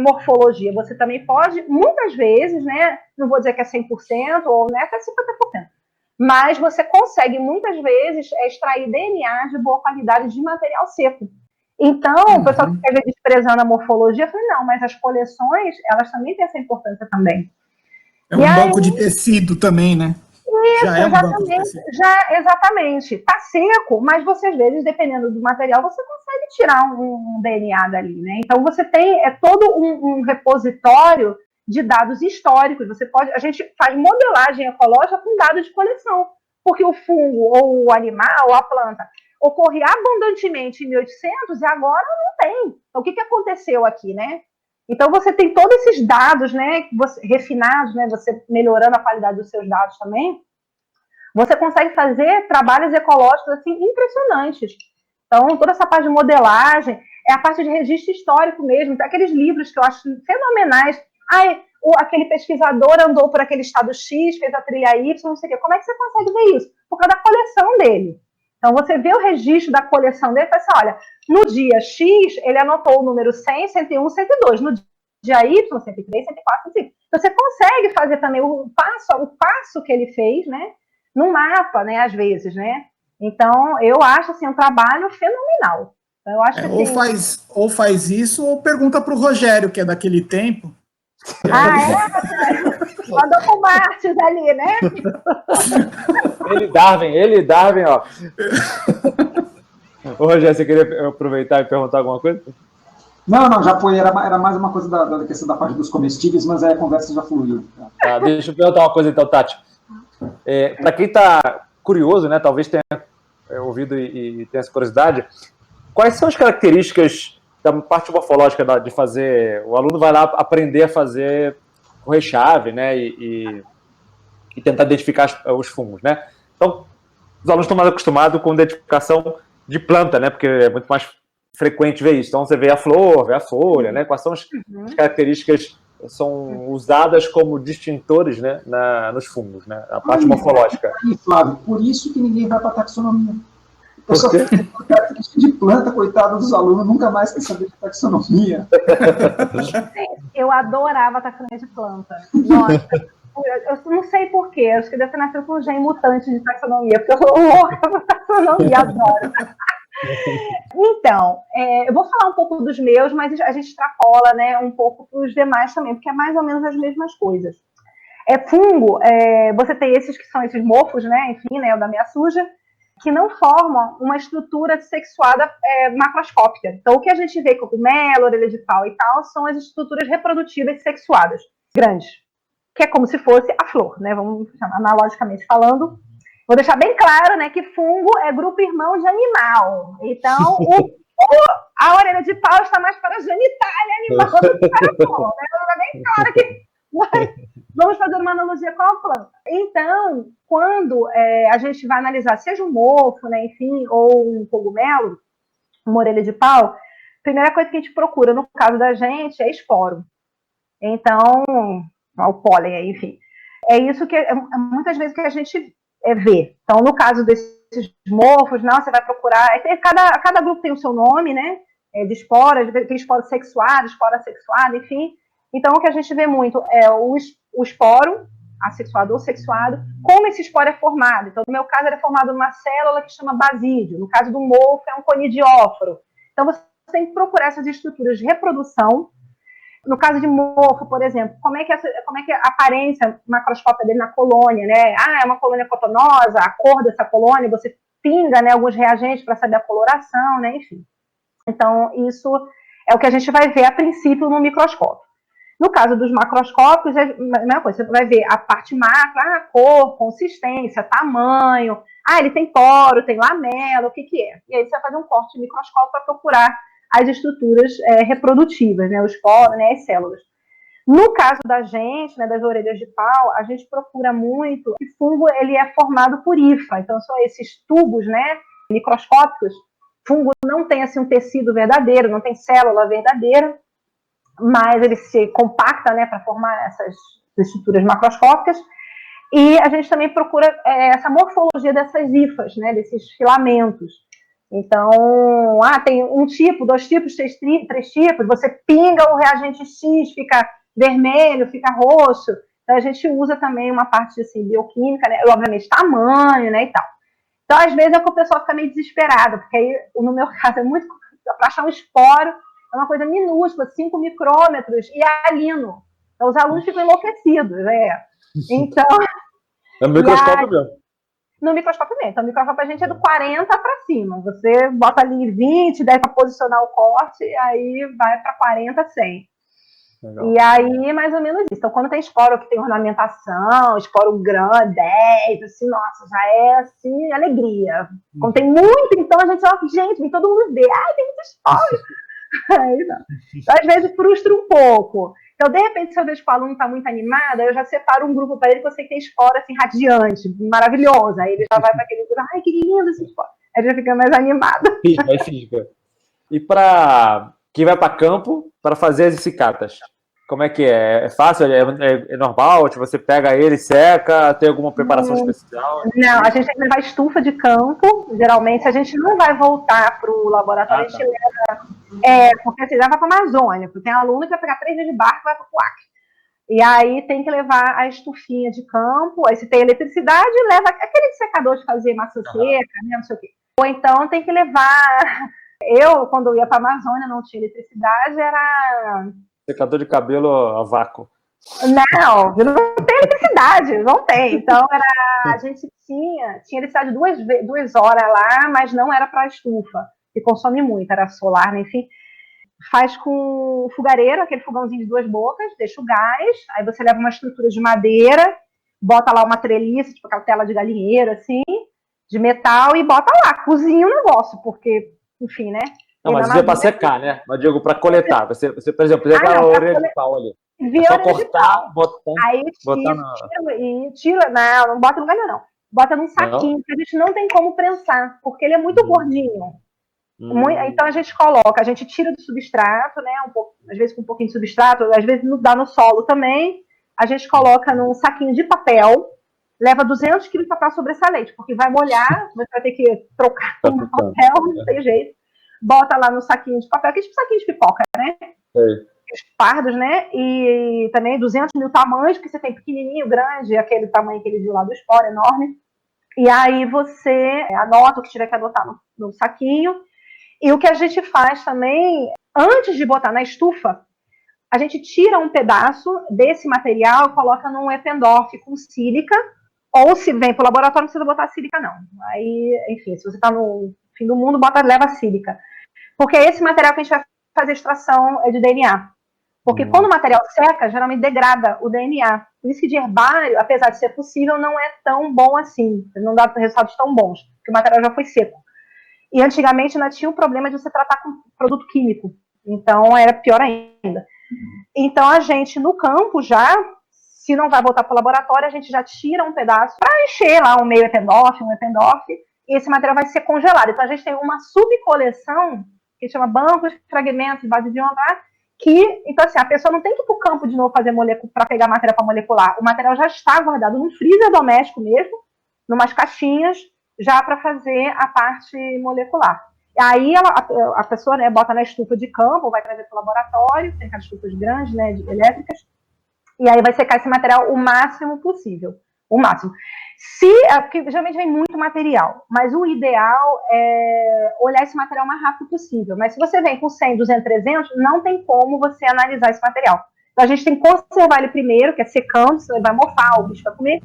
morfologia. Você também pode, muitas vezes, né, não vou dizer que é 100% ou né, até 50%, mas você consegue, muitas vezes, extrair DNA de boa qualidade de material seco. Então, o pessoal que quer ver desprezando a morfologia, eu falei, não, mas as coleções, elas também têm essa importância também. É um banco de tecido também, né? Isso, já é um banco de tecido. Exatamente. Tá seco, mas você, às vezes, dependendo do material, você consegue tirar um DNA dali, né? Então, você tem todo um repositório de dados históricos. A gente faz modelagem ecológica com dados de coleção, porque o fungo, ou o animal, ou a planta, ocorria abundantemente em 1800 e agora não tem. Então, o que aconteceu aqui, né? Então, você tem todos esses dados, né, refinados, né, você melhorando a qualidade dos seus dados também, você consegue fazer trabalhos ecológicos, assim, impressionantes. Então, toda essa parte de modelagem, é a parte de registro histórico mesmo, tem aqueles livros que eu acho fenomenais. Aquele pesquisador andou por aquele estado X, fez a trilha Y, não sei o quê. Como é que você consegue ver isso? Por causa da coleção dele. Então, você vê o registro da coleção dele e fala assim, olha, no dia X, ele anotou o número 100, 101, 102. No dia Y, 103, 104, 105. Então, você consegue fazer também o passo que ele fez, né? No mapa, né? Às vezes, né? Então, eu acho, assim, um trabalho fenomenal. Então, eu acho que, assim, ou faz isso, ou pergunta para o Rogério, que é daquele tempo. Mandou com o Martins ali, né? Ele e Darwin, ó. Ô, Rogério, você queria aproveitar e perguntar alguma coisa? Não, já foi, era mais uma coisa da questão da parte dos comestíveis, mas aí a conversa já fluiu. Tá, deixa eu perguntar uma coisa então, Tati. Para quem está curioso, né, talvez tenha ouvido e tenha essa curiosidade, quais são as características da parte morfológica de fazer... O aluno vai lá aprender a fazer correr-chave, né, e tentar identificar os fungos, né? Então, os alunos estão mais acostumados com identificação de planta, né, porque é muito mais frequente ver isso. Então, você vê a flor, vê a folha, né, quais são as características que são usadas como distintores, né, nos fungos, né, a parte morfológica. Flávio, por isso que ninguém vai para a taxonomia. Eu só fico de planta, coitado dos alunos, nunca mais quer saber de taxonomia. Eu adorava a taxonomia de planta. Nossa, eu não sei porquê, acho que deve ter nascido com um gene mutante de taxonomia, porque eu sou louca por taxonomia, adoro. Então, eu vou falar um pouco dos meus, mas a gente extrapola, né, um pouco para os demais também, porque é mais ou menos as mesmas coisas. Fungo, você tem esses que são esses morfos, né, enfim, né, o da meia suja, que não formam uma estrutura sexuada macroscópica. Então, o que a gente vê com cogumelo, orelha de pau e tal, são as estruturas reprodutivas sexuadas, grandes, que é como se fosse a flor, né, vamos chamar analogicamente falando. Vou deixar bem claro, né, que fungo é grupo irmão de animal. Então, a orelha de pau está mais para a genitália animal do que para a flor, né? Vou deixar bem claro que vamos fazer uma analogia com a planta. Então, quando a gente vai analisar, seja um mofo, né, enfim, ou um cogumelo, uma orelha de pau, a primeira coisa que a gente procura, no caso da gente, é esporo. Então, o pólen, enfim. É isso que muitas vezes que a gente vê. Então, no caso desses mofos, não, você vai procurar... Cada grupo tem o seu nome, né? De esporas, tem esporo sexuado, espora assexuada, enfim. Então, o que a gente vê muito é o esporo, assexuado ou sexuado, como esse esporo é formado. Então, no meu caso, ele é formado numa célula que chama basídio. No caso do mofo, é um conidióforo. Então, você tem que procurar essas estruturas de reprodução. No caso de mofo, por exemplo, como é que a aparência macroscópica dele na colônia, né? É uma colônia cotonosa, a cor dessa colônia, você pinga, né, alguns reagentes para saber a coloração, né? Enfim. Então, isso é o que a gente vai ver a princípio no microscópio. No caso dos macroscópios, é a mesma coisa, você vai ver a parte macro, a cor, consistência, tamanho, ele tem poro, tem lamela, o que é? E aí você vai fazer um corte microscópico para procurar as estruturas reprodutivas, né, os poros, né, as células. No caso da gente, né, das orelhas de pau, a gente procura muito que fungo ele é formado por hifa, então são esses tubos, né, microscópicos. Fungo não tem assim um tecido verdadeiro, não tem célula verdadeira, mas ele se compacta, né, para formar essas estruturas macroscópicas. E a gente também procura essa morfologia dessas hifas, né, desses filamentos. Então, tem um tipo, 2 tipos, 3 tipos, você pinga o reagente X, fica vermelho, fica roxo. Então, a gente usa também uma parte assim, bioquímica, né, obviamente tamanho, né, e tal. Então, às vezes, o pessoal fica meio desesperado, porque aí, no meu caso, é muito... Para achar um esporo, é uma coisa minúscula, 5 micrômetros, e é alino. Então, os alunos ficam enlouquecidos, né? Então... É no microscópio mesmo. No microscópio mesmo. Então, o microscópio a gente é do 40 para cima. Você bota ali 20, daí para posicionar o corte, aí vai para 40, 100. Legal. E aí, mais ou menos isso. Então, quando tem esporo que tem ornamentação, esporo grande, 10, assim, nossa, já é, assim, alegria. Quando tem muito, então a gente fala, gente, vem todo mundo ver. Tem muito esporo. Aí não. Então, às vezes, frustra um pouco. Então, de repente, se eu vejo que o aluno está muito animado, eu já separo um grupo para ele que eu sei que tem espora, assim, radiante, maravilhosa. Aí ele já vai para aquele grupo, que lindo esse espora. Aí ele já fica mais animado. Aí fica. E para quem vai para campo, para fazer as cicatas, como é que é? É fácil? É normal? Tipo, você pega ele, seca? Tem alguma preparação especial? Não, a gente tem que levar estufa de campo. Geralmente, a gente não vai voltar para o laboratório, a gente leva... porque assim, leva para a Amazônia. Porque tem aluno que vai pegar 3 dias de barco e vai para o Acre. E aí tem que levar a estufinha de campo. Aí se tem eletricidade, leva aquele secador de fazer massa seca, né, não sei o quê. Ou então tem que levar... Eu, quando eu ia para a Amazônia, não tinha eletricidade, era... Secador de cabelo a vácuo. Não tem eletricidade, não tem. Então, a gente tinha eletricidade 2 horas lá, mas não era para a estufa, que consome muito, era solar, né? Enfim. Faz com fogareiro, aquele fogãozinho de 2 bocas, deixa o gás, aí você leva uma estrutura de madeira, bota lá uma treliça, tipo aquela tela de galinheiro, assim, de metal, e bota lá, cozinha o negócio, porque, enfim, né? Não, mas isso é para secar, né? Mas digo, para coletar. Você, por exemplo, pega a orelha de pau ali. É só cortar, botar. Aí tira, não bota no galho, não. Bota num saquinho, que a gente não tem como prensar, porque ele é muito gordinho. Então a gente tira do substrato, né? Às vezes com um pouquinho de substrato, às vezes dá no solo também. A gente coloca num saquinho de papel, leva 200 kg de papel sobressalente, porque vai molhar, você vai ter que trocar com papel, não tem jeito. Bota lá no saquinho de papel, que é tipo saquinho de pipoca, né? Os pardos, né? E também 200 mil tamanhos, porque você tem pequenininho, grande, aquele tamanho que ele viu lá do esporo, enorme. E aí você anota o que tiver que anotar no saquinho. E o que a gente faz também, antes de botar na estufa, a gente tira um pedaço desse material e coloca num Eppendorf com sílica, ou se vem para o laboratório, não precisa botar sílica, não. Aí, enfim, se você está no fim do mundo, leva sílica. Porque é esse material que a gente vai fazer extração de DNA. Porque quando o material seca, geralmente degrada o DNA. Por isso que de herbário, apesar de ser possível, não é tão bom assim. Não dá resultados tão bons, porque o material já foi seco. E antigamente ainda tinha o problema de você tratar com produto químico. Então era pior ainda. Então a gente, no campo já, se não vai voltar para o laboratório, a gente já tira um pedaço para encher lá um meio Eppendorf, e esse material vai ser congelado. Então a gente tem uma subcoleção que chama banco de fragmentos de base de ionar, então assim, a pessoa não tem que ir para o campo de novo fazer para pegar material para molecular. O material já está guardado num freezer doméstico mesmo, numas caixinhas, já para fazer a parte molecular. Aí a pessoa, né, bota na estufa de campo, vai trazer para o laboratório, tem aquelas estufas grandes, né, elétricas, e aí vai secar esse material o máximo possível. O máximo. Porque geralmente vem muito material, mas o ideal é olhar esse material o mais rápido possível. Mas se você vem com 100, 200, 300, não tem como você analisar esse material. Então a gente tem que conservar ele primeiro, que é secando, senão ele vai mofar, o bicho vai comer,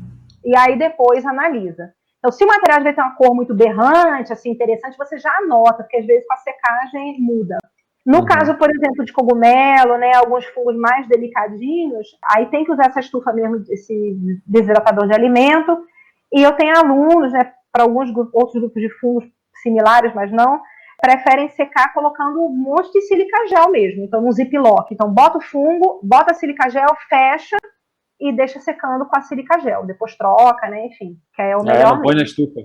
e aí depois analisa. Então, se o material às vezes tem uma cor muito berrante, assim, interessante, você já anota, porque às vezes com a secagem muda. No caso, por exemplo, de cogumelo, né, alguns fungos mais delicadinhos, aí tem que usar essa estufa mesmo, esse desidratador de alimento. E eu tenho alunos, né, para alguns outros grupos de fungos similares, mas não, preferem secar colocando um monte de silica gel mesmo, então no ziplock. Então bota o fungo, bota a silica gel, fecha e deixa secando com a silica gel. Depois troca, né? Enfim, que é o melhor. Não põe na estufa.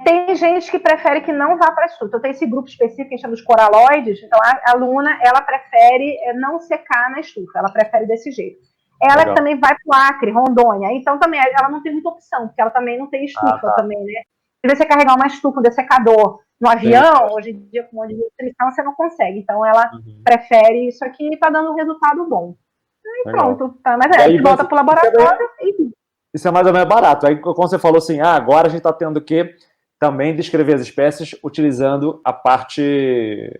Tem gente que prefere que não vá para a estufa. Então tem esse grupo específico que a gente chama dos coraloides. Então a aluna, ela prefere não secar na estufa, ela prefere desse jeito. Ela que também vai para o Acre, Rondônia, então também ela não tem muita opção, porque ela também não tem estufa também, né? Se você carregar uma estufa, um dessecador no avião, hoje em dia com um monte de restrição, você não consegue. Então ela prefere isso aqui e está dando um resultado bom. E pronto. Tá? Mas aí volta para o laboratório e... Isso é mais ou menos barato. Aí, como você falou assim, agora a gente está tendo que também descrever as espécies utilizando a parte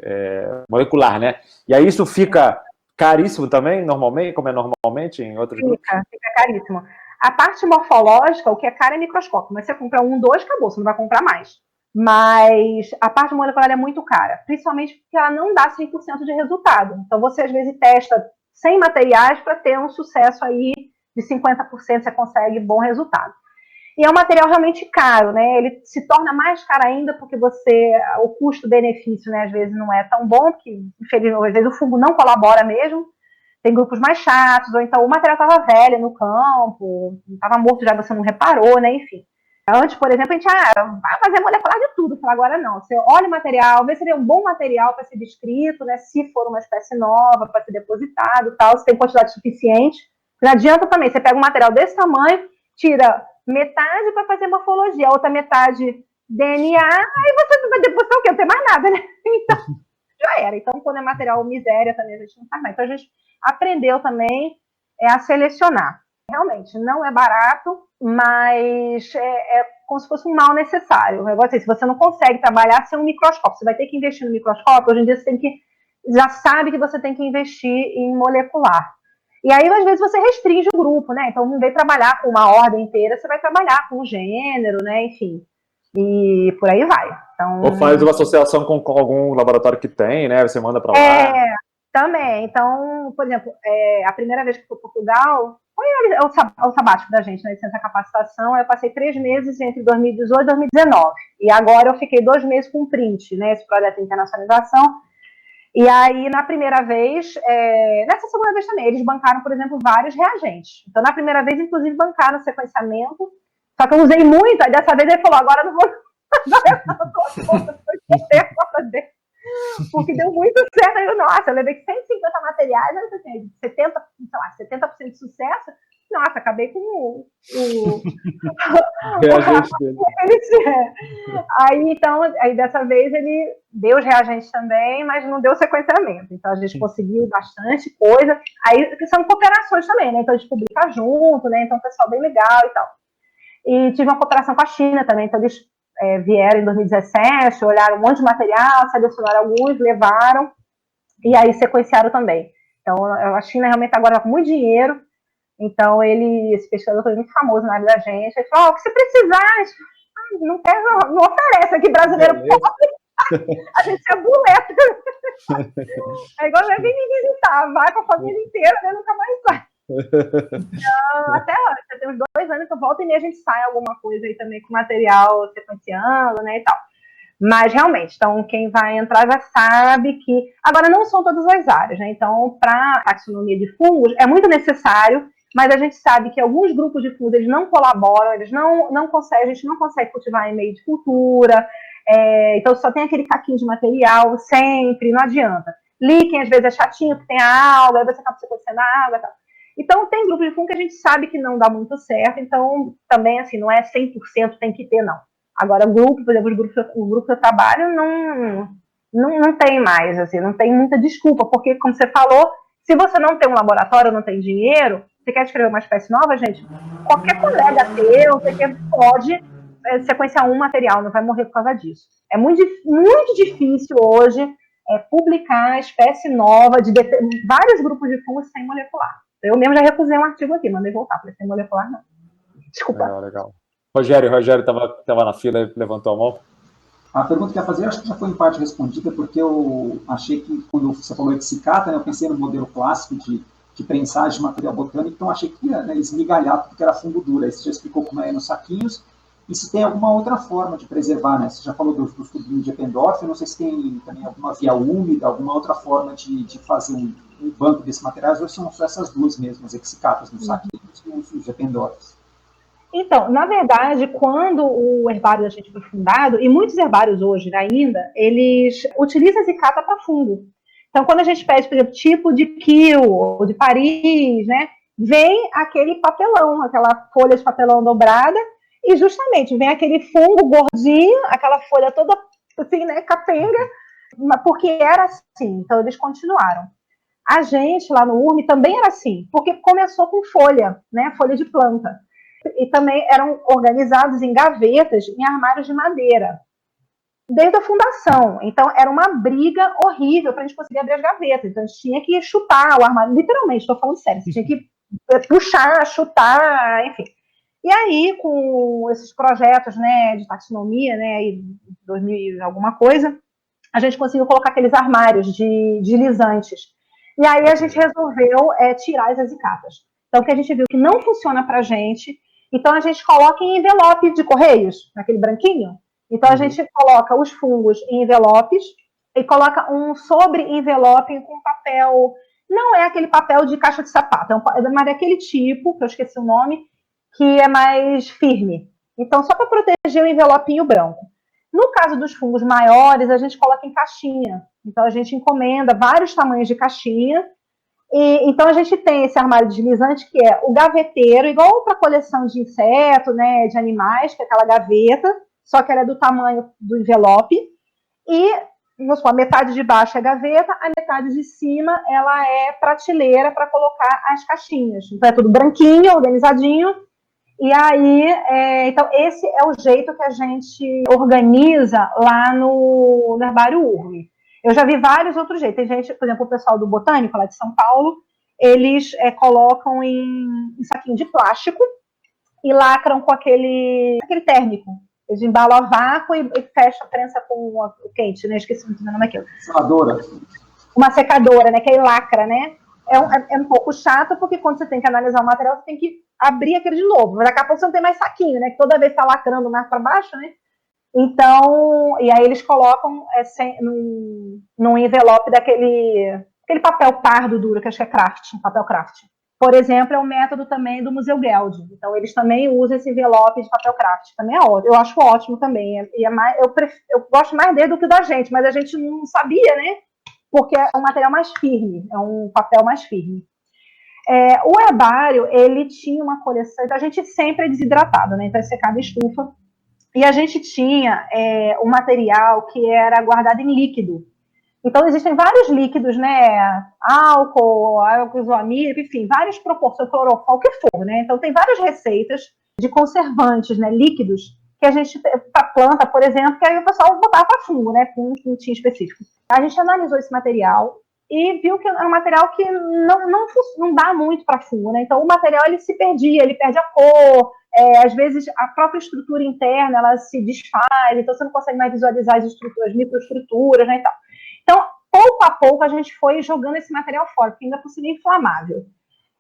molecular, né? E aí isso fica caríssimo também, normalmente, como é normalmente em outros grupos? Fica caríssimo. A parte morfológica, o que é caro é microscópio, mas você compra 1, 2, acabou, você não vai comprar mais. Mas a parte molecular é muito cara, principalmente porque ela não dá 100% de resultado. Então você às vezes testa 100 materiais para ter um sucesso aí de 50%, você consegue bom resultado. E é um material realmente caro, né? Ele se torna mais caro ainda porque o custo-benefício, né, às vezes não é tão bom, porque infelizmente às vezes o fungo não colabora mesmo. Tem grupos mais chatos, ou então o material estava velho no campo, estava morto já, você não reparou, né? Enfim. Antes, por exemplo, a gente vai fazer molecular de tudo. Agora não. Você olha o material, vê se ele é um bom material para ser descrito, né? Se for uma espécie nova, para ser depositado e tal, se tem quantidade suficiente. Não adianta também, você pega um material desse tamanho, tira metade para fazer morfologia, a outra metade DNA, aí você vai depositar o quê? Não tem mais nada, né? Então, já era. Então, quando é material miséria também, a gente não faz mais. Então, a gente aprendeu também a selecionar. Realmente, não é barato, mas é como se fosse um mal necessário. Eu gosto de dizer, se você não consegue trabalhar sem um microscópio, você vai ter que investir no microscópio. Hoje em dia, você já sabe que você tem que investir em molecular. E aí, às vezes, você restringe o grupo, né? Então, não vem trabalhar com uma ordem inteira, você vai trabalhar com um gênero, né? Enfim, e por aí vai. Então, ou faz uma associação com algum laboratório que tem, né? Você manda para lá. Também. Então, por exemplo, a primeira vez que fui para Portugal, foi o sabático da gente, né? Licença capacitação, eu passei 3 meses entre 2018 e 2019. E agora eu fiquei 2 meses com o PRINT, né? Esse projeto de internacionalização. E aí, na primeira vez, nessa segunda vez também, eles bancaram, por exemplo, vários reagentes. Então, na primeira vez, inclusive, bancaram sequenciamento, só que eu usei muito, aí dessa vez ele falou, agora eu não vou fazer, porque deu muito certo. Aí eu levei 150 materiais, aí assim, 70% de sucesso. Nossa, acabei com o reagente dele. Aí dessa vez ele deu os reagentes também, mas não deu sequenciamento. Então a gente conseguiu bastante coisa. Aí são cooperações também, né? Então a gente publica junto, né? Então o pessoal bem legal e tal. E tive uma cooperação com a China também. Então eles vieram em 2017, olharam um monte de material, selecionaram alguns, levaram e aí sequenciaram também. Então a China realmente agora está com muito dinheiro. Então, esse pesquisador foi muito famoso na área da gente. Ele falou, o que você precisar, não oferece aqui, brasileiro pobre. A gente é buleta. É igual vem me visitar, vai com a família inteira, né, nunca mais sai. Então, até hoje, tem uns 2 anos que eu volto e meia a gente sai alguma coisa aí também com material sequenciando, né, e tal. Mas, realmente, então, quem vai entrar já sabe que... Agora, não são todas as áreas, né? Então, para a taxonomia de fungos, é muito necessário, mas a gente sabe que alguns grupos de fungos, eles não colaboram, eles não conseguem, a gente não consegue cultivar em meio de cultura, então só tem aquele caquinho de material, sempre, não adianta. Líquen, às vezes, é chatinho, porque tem a alga, aí você acaba sequenciando a água e tal. Então, tem grupos de fungo que a gente sabe que não dá muito certo, então, também, assim, não é 100% tem que ter, não. Agora, o grupo, por exemplo, o grupo que eu trabalho não tem mais, assim, não tem muita desculpa, porque, como você falou, se você não tem um laboratório, não tem dinheiro, você quer escrever uma espécie nova, gente, qualquer colega teu, você pode sequenciar um material, não vai morrer por causa disso. É muito difícil hoje publicar espécie nova de vários grupos de fungos sem molecular. Eu mesmo já recusei um artigo aqui, mandei voltar, falei, sem molecular não. Desculpa. Legal. Rogério estava na fila e levantou a mão. A pergunta que eu ia fazer, acho que já foi em parte respondida, porque eu achei que, quando você falou de cicata, né, eu pensei no modelo clássico de prensagem de material botânico, então achei que ia esmigalhar tudo que era fungo duro. Aí você já explicou como é nos saquinhos, e se tem alguma outra forma de preservar, né? Você já falou dos tubinhos de Eppendorf, eu não sei se tem também alguma via úmida, alguma outra forma de fazer um banco desse material, ou são só essas duas mesmo, as exicatas no saquinhos e os Eppendorfs. Então, na verdade, quando o herbário da gente foi fundado, e muitos herbários hoje ainda, eles utilizam a zicata para fungo. Então, quando a gente pede, por exemplo, tipo de Kiel ou de Paris, né, vem aquele papelão, aquela folha de papelão dobrada, e justamente vem aquele fungo gordinho, aquela folha toda assim, né, capenga, porque era assim, então eles continuaram. A gente lá no URM também era assim, porque começou com folha, né, folha de planta. E também eram organizados em gavetas, em armários de madeira, desde a fundação. Então, era uma briga horrível para a gente conseguir abrir as gavetas. Então, a gente tinha que chutar o armário, literalmente, estou falando sério, você tinha que puxar, chutar, enfim. E aí, com esses projetos, né, de taxonomia, né, em 2000 alguma coisa, a gente conseguiu colocar aqueles armários de lisantes. E aí, a gente resolveu tirar as azicatas. Então, o que a gente viu que não funciona para a gente, então a gente coloca em envelope de correios, naquele branquinho. Então a gente coloca os fungos em envelopes e coloca um sobre-envelope com papel. Não é aquele papel de caixa de sapato, mas é aquele tipo, que eu esqueci o nome, que é mais firme. Então, só para proteger o envelopinho branco. No caso dos fungos maiores, a gente coloca em caixinha. Então, a gente encomenda vários tamanhos de caixinha. E, então a gente tem esse armário deslizante que é o gaveteiro, igual para coleção de inseto, né, de animais, que é aquela gaveta, só que ela é do tamanho do envelope, e vamos supor, a metade de baixo é gaveta, a metade de cima ela é prateleira para colocar as caixinhas. Então é tudo branquinho, organizadinho, e aí, então esse é o jeito que a gente organiza lá no herbário URM. Eu já vi vários outros jeitos. Tem gente, por exemplo, o pessoal do Botânico, lá de São Paulo, eles colocam em saquinho de plástico e lacram com aquele térmico. Eles embalam a vácuo e fecham a prensa com o quente, né? Esqueci muito o nome daquilo. Secadora. Uma secadora, né? Que aí lacra, né? É um pouco chato, porque quando você tem que analisar o material, você tem que abrir aquele de novo. Daqui a pouco você não tem mais saquinho, né? Que toda vez está lacrando mais para baixo, né? Então, e aí eles colocam num envelope aquele papel pardo duro, que acho que é craft, papel craft. Por exemplo, é um método também do Museu Geld. Então, eles também usam esse envelope de papel craft. Também é ótimo. Eu acho ótimo também. Eu gosto mais dele do que da gente, mas a gente não sabia, né? Porque é um material mais firme, é um papel mais firme. O herbário, ele tinha uma coleção, então a gente sempre é desidratado, né? Então é secado em estufa. E a gente tinha um material que era guardado em líquido. Então, existem vários líquidos, né? Álcool isoamílico, enfim, várias proporções, clorofol, o que for, né? Então, tem várias receitas de conservantes, né? Líquidos, que a gente, para planta, por exemplo, que aí o pessoal botava para fungo, né? Com um tinha específico. A gente analisou esse material e viu que era um material que não dá muito para fungo, né? Então, o material, ele se perdia, ele perde a cor, às vezes a própria estrutura interna, ela se desfaz, então você não consegue mais visualizar as estruturas, as microestruturas, né, e tal. Então, pouco a pouco, a gente foi jogando esse material fora, porque ainda por cima é inflamável.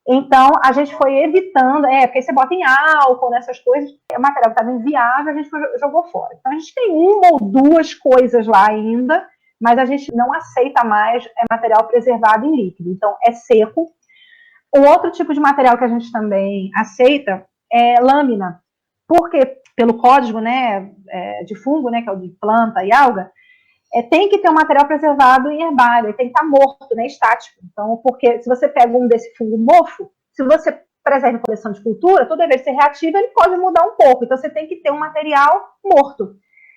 Então, a gente foi evitando, porque você bota em álcool, nessas coisas, o material que estava inviável, a gente jogou fora. Então, a gente tem uma ou duas coisas lá ainda, mas a gente não aceita mais material preservado em líquido. Então, é seco. Um outro tipo de material que a gente também aceita é lâmina, porque pelo código, né, de fungo, né, que é o de planta e alga, tem que ter um material preservado em herbário, tem que estar morto, né, estático. Então, porque se você pega um desse fungo mofo, se você preserva em coleção de cultura, toda vez que você reativa, ele pode mudar um pouco. Então, você tem que ter um material morto.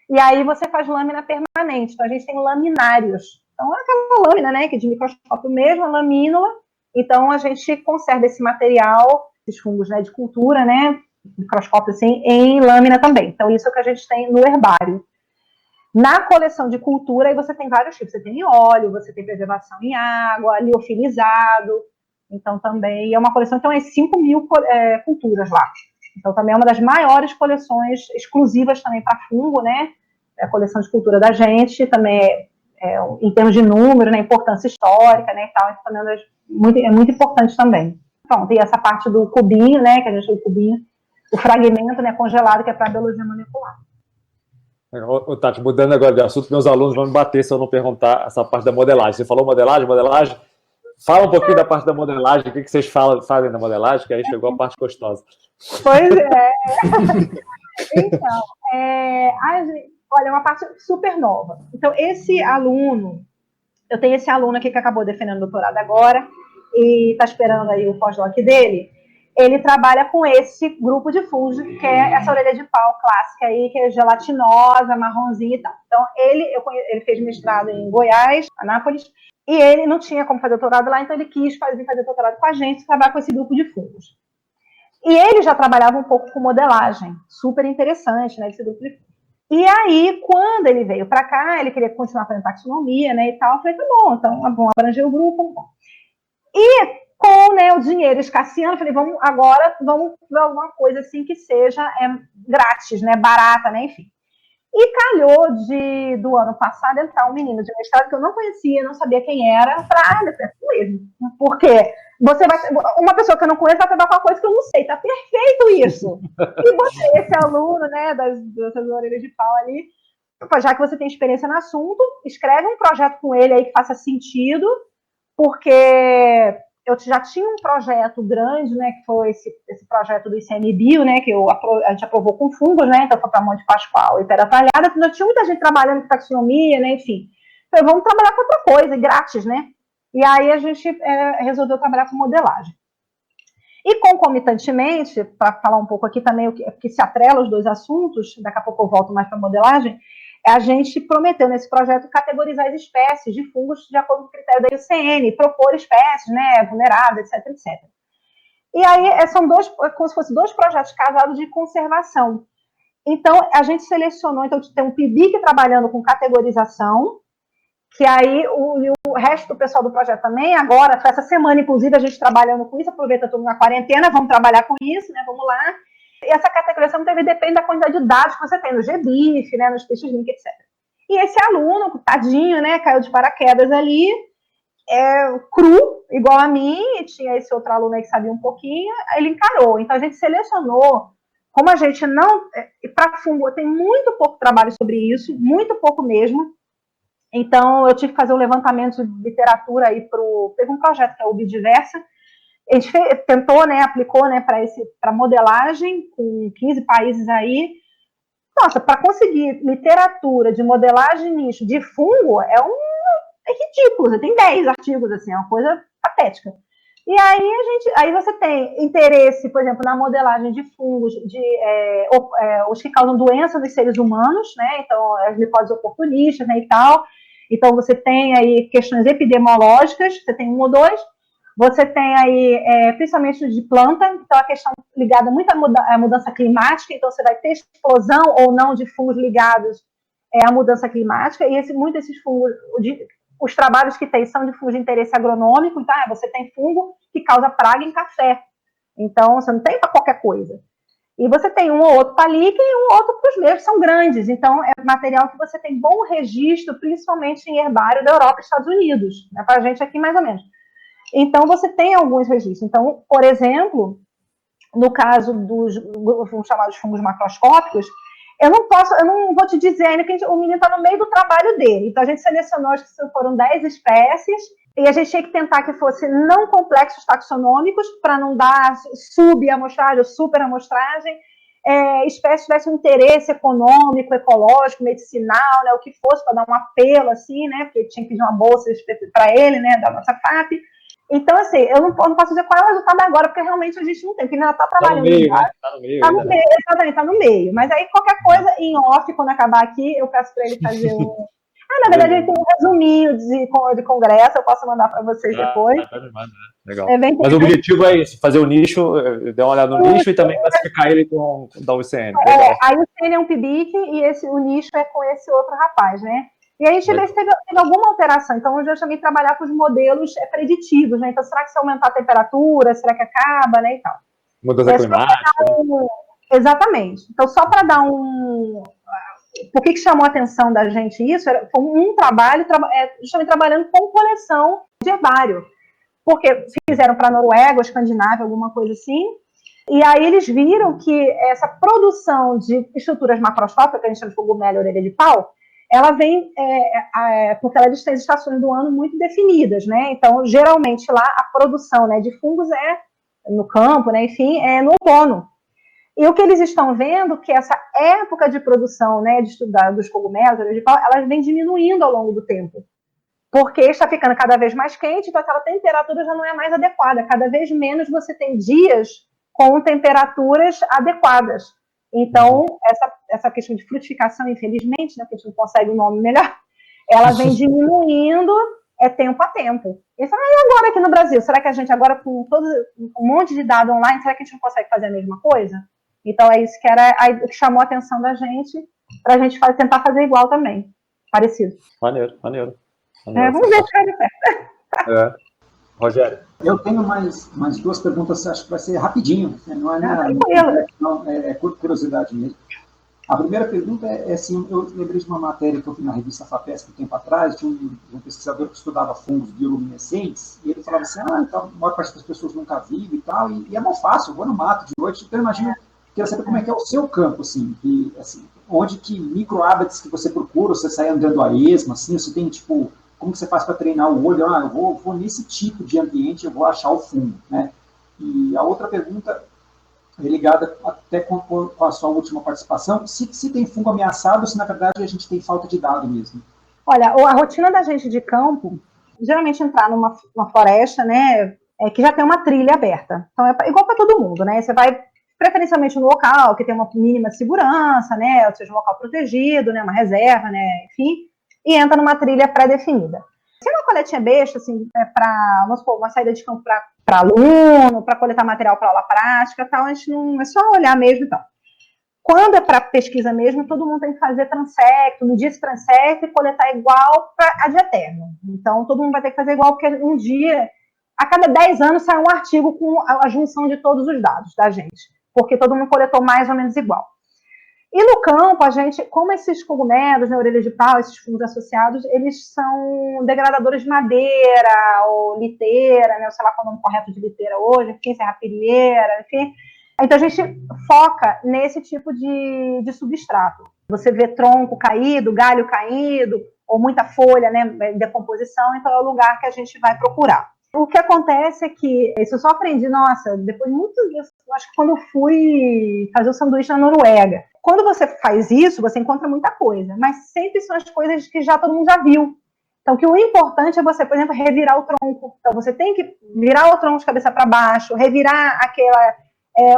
E aí você faz lâmina permanente. Então, a gente tem laminários. Então, é aquela lâmina, né, que é de microscópio mesmo, a lamínula. Então, a gente conserva esse material, esses fungos, né, de cultura, né, microscópio assim, em lâmina também. Então, isso é o que a gente tem no herbário. Na coleção de cultura, aí você tem vários tipos. Você tem em óleo, você tem preservação em água, liofilizado. Então, também é uma coleção, então, é 5.000 culturas lá. Então, também é uma das maiores coleções exclusivas também para fungo, né? É a coleção de cultura da gente, também em termos de número, né, importância histórica, né, e tal, isso também é muito importante também. Pronto, e essa parte do cubinho, né, que a gente chama de cubinho, o fragmento, né, congelado, que é para biologia molecular. Ô, Tati, mudando agora de assunto, meus alunos vão me bater se eu não perguntar essa parte da modelagem. Você falou modelagem? Fala um pouquinho da parte da modelagem, o que vocês fazem da modelagem, que aí chegou a parte gostosa. Pois é. Então, olha, é uma parte super nova. Então, eu tenho esse aluno aqui que acabou defendendo o doutorado agora, e está esperando aí o pós-doc dele. Ele trabalha com esse grupo de fungos, que é essa orelha de pau clássica aí, que é gelatinosa, marronzinha e tal. Então, ele fez mestrado em Goiás, Anápolis, e ele não tinha como fazer doutorado lá, então ele quis fazer doutorado com a gente, trabalhar com esse grupo de fungos. E ele já trabalhava um pouco com modelagem, super interessante, né, esse grupo de fungos. E aí, quando ele veio para cá, ele queria continuar fazendo taxonomia, né, e tal, eu falei, tá bom, então vamos abranger o grupo. E com, né, o dinheiro escasseando, eu falei, vamos ver alguma coisa assim que seja grátis, né, barata, né, enfim. E calhou do ano passado entrar um menino de mestrado que eu não conhecia, não sabia quem era, para mesmo. Porque uma pessoa que eu não conheço vai trabalhar com uma coisa que eu não sei, tá perfeito isso. E botei esse aluno, né, dessas orelhas de pau ali, já que você tem experiência no assunto, escreve um projeto com ele aí que faça sentido, porque eu já tinha um projeto grande, né, que foi esse projeto do ICMBio, né, que a gente aprovou com fungos, né, então foi para Monte Pascoal e Pedra Talhada, já tinha muita gente trabalhando com taxonomia, né, enfim. Então, vamos trabalhar com outra coisa, grátis, né. E aí a gente resolveu trabalhar com modelagem. E concomitantemente, para falar um pouco aqui também, que se atrela os dois assuntos, daqui a pouco eu volto mais para a modelagem, a gente prometeu nesse projeto categorizar as espécies de fungos de acordo com o critério da IUCN, propor espécies, né, vulneráveis, etc, etc. E aí são como se fossem dois projetos casados de conservação. Então, a gente selecionou, então tem um PIBIC trabalhando com categorização, que aí o resto do pessoal do projeto também, agora, essa semana, inclusive, a gente trabalhando com isso, aproveita todo mundo na quarentena, vamos trabalhar com isso, né, vamos lá. E essa categorização também depende da quantidade de dados que você tem no GBIF, né, nos peixes link, etc. E esse aluno, tadinho, né, caiu de paraquedas ali, cru, igual a mim, e tinha esse outro aluno aí que sabia um pouquinho, aí ele encarou. Então, a gente selecionou, como a gente não... Para fungo, tem muito pouco trabalho sobre isso, muito pouco mesmo. Então, eu tive que fazer um levantamento de literatura aí teve um projeto que é o Bidiversa. A gente tentou, né, aplicou, né, para modelagem com 15 países aí. Nossa, para conseguir literatura de modelagem nicho de fungo é ridículo. Você tem 10 artigos, assim, é uma coisa patética. E aí você tem interesse, por exemplo, na modelagem de fungos, os que causam doença nos seres humanos, né? Então, as licoses oportunistas, né, e tal. Então, você tem aí questões epidemiológicas, você tem 1 ou 2. Você tem aí, principalmente de planta, então a questão ligada muito à mudança climática, então você vai ter explosão ou não de fungos ligados à mudança climática, e muitos desses fungos, os trabalhos que tem são de fungos de interesse agronômico, então você tem fungo que causa praga em café, então você não tem para qualquer coisa. E você tem um ou outro para líquen e um outro para os meus, que são grandes, então é material que você tem bom registro, principalmente em herbário da Europa e Estados Unidos, né, para a gente aqui mais ou menos. Então, você tem alguns registros. Então, por exemplo, no caso dos chamados fungos macroscópicos, eu não vou te dizer ainda que o menino está no meio do trabalho dele. Então, a gente selecionou, acho que foram 10 espécies, e a gente tinha que tentar que fosse não complexos taxonômicos, para não dar subamostragem ou superamostragem, espécies que tivessem um interesse econômico, ecológico, medicinal, né, o que fosse, para dar um apelo, assim, né, porque tinha que pedir uma bolsa para ele, né, da nossa FAP. Então, assim, eu não posso dizer qual é o resultado agora, porque realmente a gente não tem, porque ainda está trabalhando. Está no meio, exatamente, está no meio. Mas aí, qualquer coisa, em off, quando acabar aqui, eu peço para ele fazer na verdade, ele tem um resuminho de congresso, eu posso mandar para vocês depois. Legal. Mas o objetivo é esse, fazer o nicho, dar uma olhada no nicho e também classificar ele da UCN. A UCN é um PIBIC e o nicho é com esse outro rapaz, né? E aí a gente teve alguma alteração. Então, hoje eu chamei de trabalhar com os modelos preditivos, né? Então, será que se aumentar a temperatura, será que acaba, né? E tal. Mudança climática. Exatamente. Então, só para dar Por que chamou a atenção da gente isso? Foi um trabalho, justamente trabalhando com coleção de herbário. Porque fizeram para a Noruega, ou Escandinávia, alguma coisa assim. E aí eles viram que essa produção de estruturas macroscópicas, que a gente chama de cogumelo e orelha de pau, ela vem porque elas têm estações do ano muito definidas, né? Então, geralmente lá a produção, né, de fungos é no campo, né, enfim, é no outono. E o que eles estão vendo que essa época de produção, né, de estudar dos cogumelos, orelha de pau, elas vem diminuindo ao longo do tempo. Porque está ficando cada vez mais quente, então aquela temperatura já não é mais adequada. Cada vez menos você tem dias com temperaturas adequadas. Então, essa questão de frutificação, infelizmente, né, que a gente não consegue um nome melhor, ela vem diminuindo tempo a tempo. E agora aqui no Brasil, será que a gente agora, com um monte de dado online, será que a gente não consegue fazer a mesma coisa? Então, é isso que chamou a atenção da gente, para a gente tentar fazer igual também, parecido. Maneiro. Vamos ver se cai de pé. Rogério. Eu tenho mais duas perguntas, acho que vai ser rapidinho, não é nada, é curiosidade mesmo. A primeira pergunta é assim, eu lembrei de uma matéria que eu vi na revista FAPESP um tempo atrás, de um pesquisador que estudava fungos bioluminescentes, e ele falava assim, então, a maior parte das pessoas nunca viu e tal, e é muito fácil, eu vou no mato de noite, então eu imagino, queria saber como é que é o seu campo, assim, onde que micro-hábitats que você procura, você sai andando a esmo, assim, você tem, tipo, como que você faz para treinar o olho? Eu vou nesse tipo de ambiente, eu vou achar o fungo, né? E a outra pergunta é ligada até com a sua última participação, se tem fungo ameaçado, se na verdade a gente tem falta de dado mesmo. Olha, a rotina da gente de campo, geralmente entrar numa floresta, né, que já tem uma trilha aberta. Então é igual para todo mundo, né? Você vai preferencialmente no local que tem uma mínima segurança, né, ou seja, um local protegido, né, uma reserva, né, enfim, e entra numa trilha pré-definida. Se é uma coletinha besta, assim, para, vamos supor, uma saída de campo para aluno, para coletar material para aula prática, tal, a gente não, é só olhar mesmo e tal. Quando é para pesquisa mesmo, todo mundo tem que fazer transecto, medir esse transecto e coletar igual para ad eterno. Então, todo mundo vai ter que fazer igual, porque um dia, a cada 10 anos, sai um artigo com a junção de todos os dados da gente, porque todo mundo coletou mais ou menos igual. E no campo, a gente, como esses cogumelos, né, orelha de pau, esses fungos associados, eles são degradadores de madeira ou liteira, né, sei lá qual é o nome correto de liteira hoje, enfim, serrapilheira, enfim. Então, a gente foca nesse tipo de substrato. Você vê tronco caído, galho caído, ou muita folha, né, em decomposição, então é o lugar que a gente vai procurar. O que acontece é que, isso eu só aprendi, nossa, depois de muitos dias, acho que quando eu fui fazer o sanduíche na Noruega. Quando você faz isso, você encontra muita coisa, mas sempre são as coisas que todo mundo já viu. Então, que o importante é você, por exemplo, revirar o tronco. Então, você tem que virar o tronco de cabeça para baixo, revirar aquela...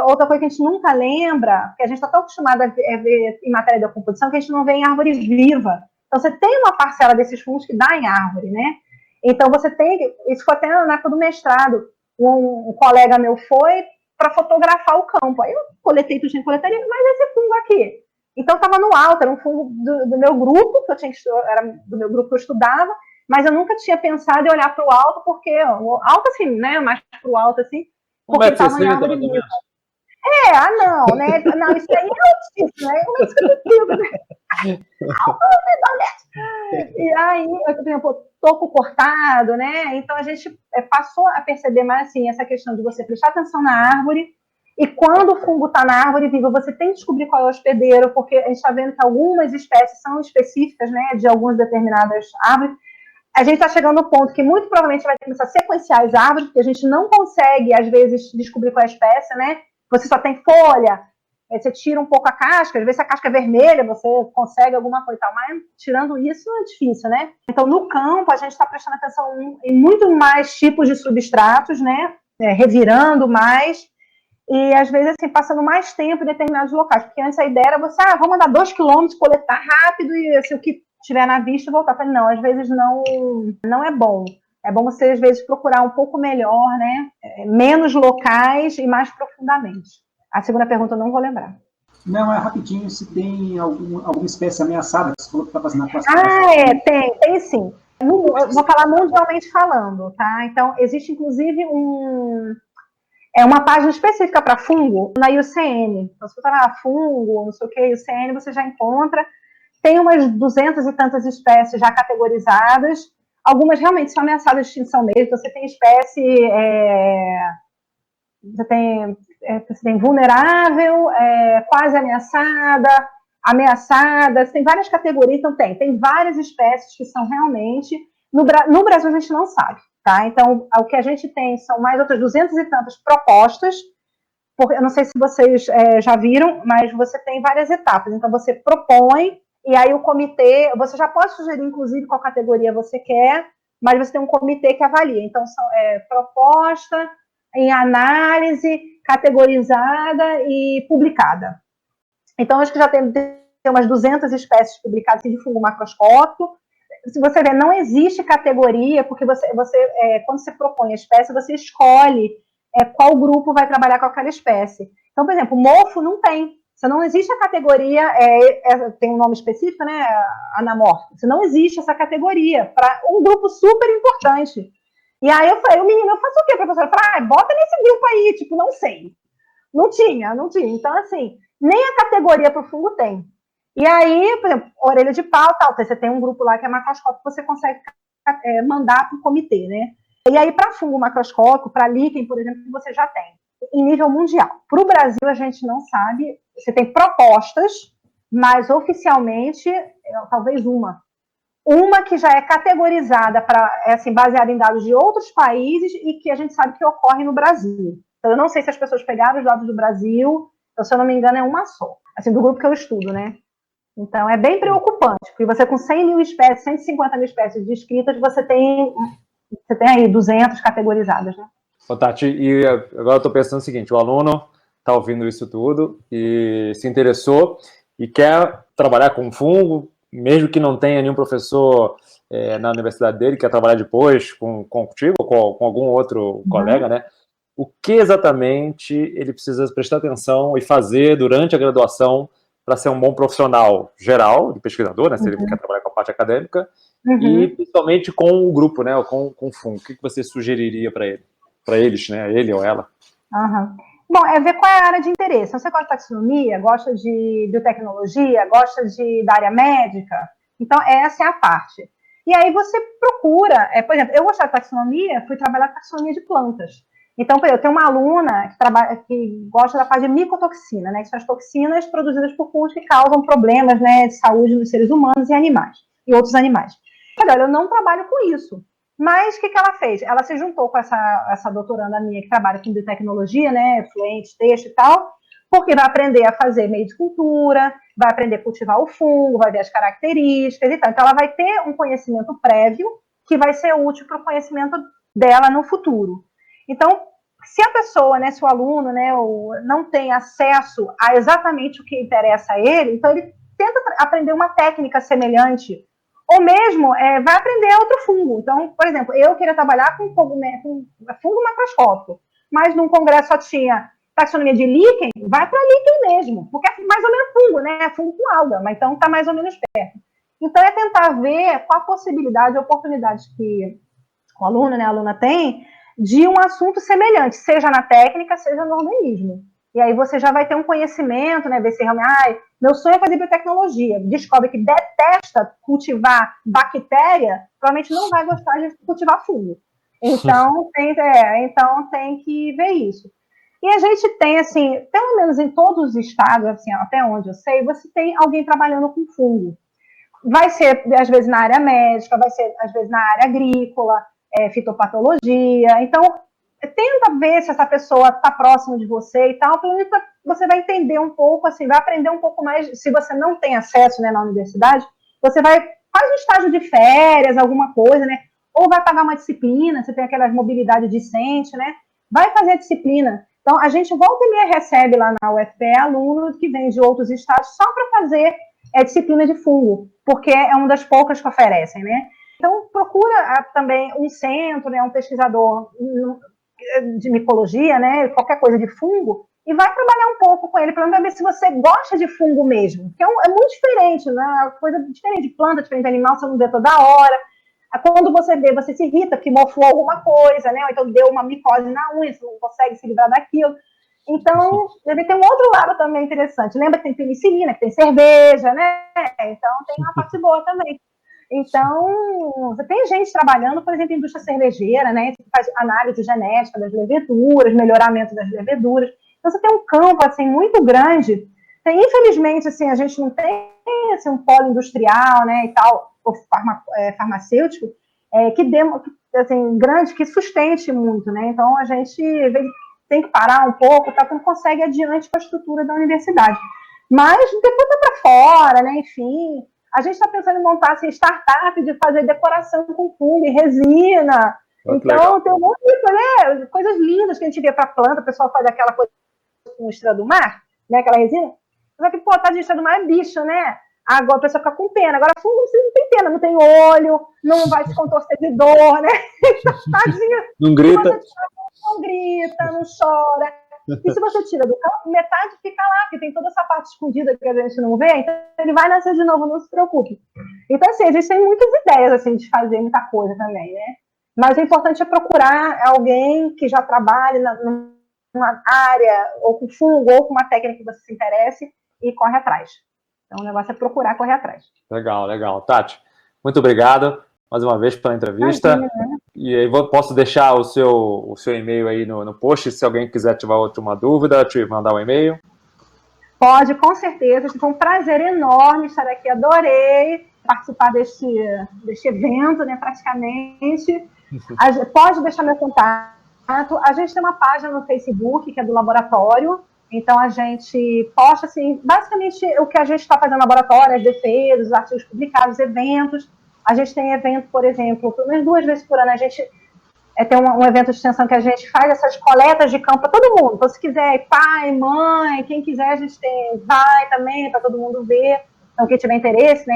outra coisa que a gente nunca lembra, porque a gente está tão acostumado a ver em matéria de decomposição, que a gente não vê em árvore viva. Então, você tem uma parcela desses fungos que dá em árvore, né? Então, você tem... Isso foi até na época do mestrado. Um colega meu foi para fotografar o campo. Aí eu coletei tudo em coletaria, mas esse fungo aqui. Então, estava no alto, era um fungo do meu grupo, era do meu grupo que eu estudava, mas eu nunca tinha pensado em olhar para o alto, porque alto assim, né? Mais para o alto assim, porque estava em árvore viva. Não, né? Não, isso aí é altíssimo, né? Como é que você precisa, né? E aí, por exemplo, toco cortado, né? Então a gente passou a perceber mais assim, essa questão de você prestar atenção na árvore, e quando o fungo está na árvore viva, você tem que descobrir qual é o hospedeiro, porque a gente está vendo que algumas espécies são específicas, né, de algumas determinadas árvores. A gente está chegando no ponto que muito provavelmente vai começar a sequenciar as árvores, porque a gente não consegue, às vezes, descobrir qual é a espécie, né? Você só tem folha, você tira um pouco a casca, às vezes a casca é vermelha, você consegue alguma coisa e tal, mas tirando isso é difícil, né? Então, no campo, a gente está prestando atenção em muito mais tipos de substratos, né? Revirando mais, e às vezes, assim, passando mais tempo em determinados locais, porque antes a ideia era você, vamos andar 2 quilômetros, coletar rápido, e assim, o que tiver na vista e voltar. Falei, não, às vezes não é bom. É bom você, às vezes, procurar um pouco melhor, né? Menos locais e mais profundamente. A segunda pergunta eu não vou lembrar. Não, é rapidinho, se tem alguma espécie ameaçada, que você falou que está fazendo a classificação. Tem sim. Eu vou falar mundialmente falando, tá? Então, existe, inclusive, uma página específica para fungo na IUCN. Então, se você está fungo, não sei o que, IUCN, você já encontra. Tem umas 200 e tantas espécies já categorizadas. Algumas realmente são ameaçadas de extinção mesmo. Você tem espécie você tem vulnerável, quase ameaçada, você tem várias categorias, então tem várias espécies que são realmente, no Brasil a gente não sabe, tá? Então, o que a gente tem são mais outras 200 e tantas propostas, porque, eu não sei se vocês já viram, mas você tem várias etapas, então você propõe, e aí o comitê, você já pode sugerir, inclusive, qual categoria você quer, mas você tem um comitê que avalia, então proposta, em análise, categorizada e publicada. Então, acho que já tem umas 200 espécies publicadas de fungo macroscópico. Se você ver, não existe categoria, porque quando você propõe a espécie, você escolhe qual grupo vai trabalhar com aquela espécie. Então, por exemplo, mofo não tem. Não existe a categoria, tem um nome específico, né? Anamórfico. Não existe essa categoria para um grupo super importante. E aí eu falei, o menino, eu faço o quê, professora? Eu falei, bota nesse grupo aí, tipo, não sei. Não tinha. Então, assim, nem a categoria para o fungo tem. E aí, por exemplo, orelha de pau, tal, você tem um grupo lá que é macroscópico, você consegue mandar para o comitê, né? E aí, para fungo macroscópico, para líquen, por exemplo, você já tem, em nível mundial. Para o Brasil, a gente não sabe, você tem propostas, mas oficialmente, talvez uma que já é categorizada baseada em dados de outros países e que a gente sabe que ocorre no Brasil. Então, eu não sei se as pessoas pegaram os dados do Brasil, então, se eu não me engano, é uma só, assim, do grupo que eu estudo, né? Então, é bem preocupante, porque você com 100 mil espécies, 150 mil espécies descritas, você tem aí 200 categorizadas, né? Ô, Tati, e agora eu estou pensando o seguinte, o aluno está ouvindo isso tudo e se interessou e quer trabalhar com fungo, mesmo que não tenha nenhum professor na universidade dele, quer trabalhar depois contigo ou com algum outro colega, né? O que exatamente ele precisa prestar atenção e fazer durante a graduação para ser um bom profissional geral, de pesquisador, né? Se ele quer trabalhar com a parte acadêmica, e principalmente com o grupo, né? Ou com o fungo. O que você sugeriria para ele? Para eles, né? Ele ou ela? Bom, ver qual é a área de interesse. Então, você gosta de taxonomia, gosta de biotecnologia, gosta da área médica? Então, essa é a parte. E aí você procura, por exemplo, eu gostava de taxonomia, fui trabalhar com taxonomia de plantas. Então, eu tenho uma aluna que gosta da parte de micotoxina, né, que são as toxinas produzidas por fungos que causam problemas, né, de saúde nos seres humanos e animais, e outros animais. Olha, eu não trabalho com isso. Mas o que ela fez? Ela se juntou com essa doutoranda minha que trabalha com biotecnologia, né, fluente, texto e tal, porque vai aprender a fazer meio de cultura, vai aprender a cultivar o fungo, vai ver as características e tal. Então, ela vai ter um conhecimento prévio que vai ser útil para o conhecimento dela no futuro. Então, se a pessoa, né, se o aluno, né, não tem acesso a exatamente o que interessa a ele, então ele tenta aprender uma técnica semelhante, ou mesmo vai aprender outro fungo. Então, por exemplo, eu queria trabalhar com fungo macroscópico, mas num congresso só tinha taxonomia de líquen, vai para líquen mesmo, porque é mais ou menos fungo, né? É fungo com alga, mas então está mais ou menos perto. Então, é tentar ver qual a possibilidade, a oportunidade que o aluno, né, a aluna tem de um assunto semelhante, seja na técnica, seja no organismo. E aí você já vai ter um conhecimento, né, ver se realmente, meu sonho é fazer biotecnologia, descobre que detesta cultivar bactéria, provavelmente não vai gostar de cultivar fungo. Então, tem que ver isso. E a gente tem, assim, pelo menos em todos os estados, assim, até onde eu sei, você tem alguém trabalhando com fungo. Vai ser, às vezes, na área médica, vai ser, às vezes, na área agrícola, fitopatologia. Então, tenta ver se essa pessoa está próxima de você e tal, pelo menos você vai entender um pouco, assim, vai aprender um pouco mais. Se você não tem acesso, né, na universidade, você faz um estágio de férias, alguma coisa, né? Ou vai pagar uma disciplina, você tem aquela mobilidade discente, né? Vai fazer a disciplina. Então, a gente volta e meia recebe lá na UFPE alunos que vêm de outros estados só para fazer disciplina de fungo, porque é uma das poucas que oferecem, né? Então, procura também um centro, né, um pesquisador de micologia, né, qualquer coisa de fungo, e vai trabalhar um pouco com ele, para ver se você gosta de fungo mesmo, porque é muito diferente, né, coisa diferente de planta, diferente de animal, você não vê toda hora. Quando você vê, você se irrita, porque mofou alguma coisa, né, ou então deu uma micose na unha, você não consegue se livrar daquilo. Então, deve ter um outro lado também interessante. Lembra que tem penicilina, que tem cerveja, né? Então, tem uma parte boa também. Então, tem gente trabalhando, por exemplo, em indústria cervejeira, né, que faz análise genética das leveduras, melhoramento das leveduras. Então, você tem um campo, assim, muito grande. Infelizmente, assim, a gente não tem assim, um polo industrial, né, e tal, ou farmacêutico, que dê, assim, grande, que sustente muito, né? Então, a gente tem que parar um pouco, para que não consegue ir adiante com a estrutura da universidade. Mas, depois vai para fora, né, enfim... A gente está pensando em montar assim, startup de fazer decoração com fungo e resina. Então, tem um monte de coisas lindas que a gente vê para planta. O pessoal faz aquela coisa com estrela do mar, né, aquela resina. Só que, pô, tá de estrela do mar é bicho, né? Agora a pessoa fica com pena. Agora, fungo você não tem pena, não tem olho, não vai se contorcer de dor, né? Tadinha. Não grita. Não grita, não chora. E se você tira do campo, metade fica lá, porque tem toda essa parte escondida que a gente não vê, então ele vai nascer de novo, não se preocupe. Então, assim, a gente tem muitas ideias, assim, de fazer muita coisa também, né? Mas o importante é procurar alguém que já trabalhe numa área, ou com fungo, ou com uma técnica que você se interesse, e corre atrás. Então, o negócio é procurar correr atrás. Legal, legal. Tati, muito obrigado mais uma vez pela entrevista. Imagina. E aí posso deixar o seu e-mail aí no post, se alguém quiser tiver uma dúvida, te mandar um e-mail. Pode, com certeza. Foi um prazer enorme estar aqui. Adorei participar deste evento, né, praticamente. Pode deixar meu contato. A gente tem uma página no Facebook, que é do laboratório. Então, a gente posta, assim, basicamente o que a gente está fazendo no laboratório, as defesas, os artigos publicados, eventos. A gente tem evento, por exemplo, pelo menos 2 vezes por ano, a gente tem um evento de extensão que a gente faz essas coletas de campo para todo mundo. Então, se quiser, pai, mãe, quem quiser, a gente vai também, para todo mundo ver. Então, quem tiver interesse, né,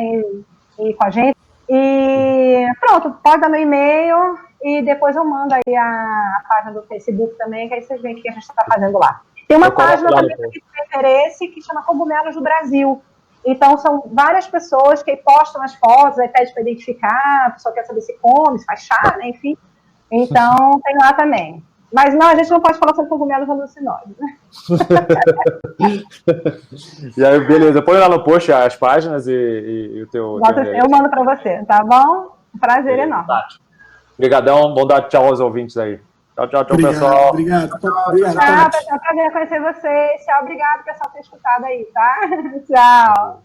em ir com a gente. E pronto, pode dar meu e-mail e depois eu mando aí a página do Facebook também, que aí vocês veem o que a gente está fazendo lá. Tem uma página também para quem tiver interesse que chama Cogumelos do Brasil. Então, são várias pessoas que postam as fotos, aí pede para identificar, a pessoa quer saber se come, se faz chá, né, enfim. Então, tem lá também. Mas não, a gente não pode falar sobre cogumelos alucinógenos, né? E aí, beleza, põe lá no post as páginas e o teu... Eu mando para você, tá bom? Prazer enorme. Obrigadão, bom dar tchau aos ouvintes aí. Tchau, obrigado, pessoal. Obrigado. Tchau, pessoal, prazer conhecer vocês. Tchau, obrigado, pessoal, por ter escutado aí, tá? Tchau.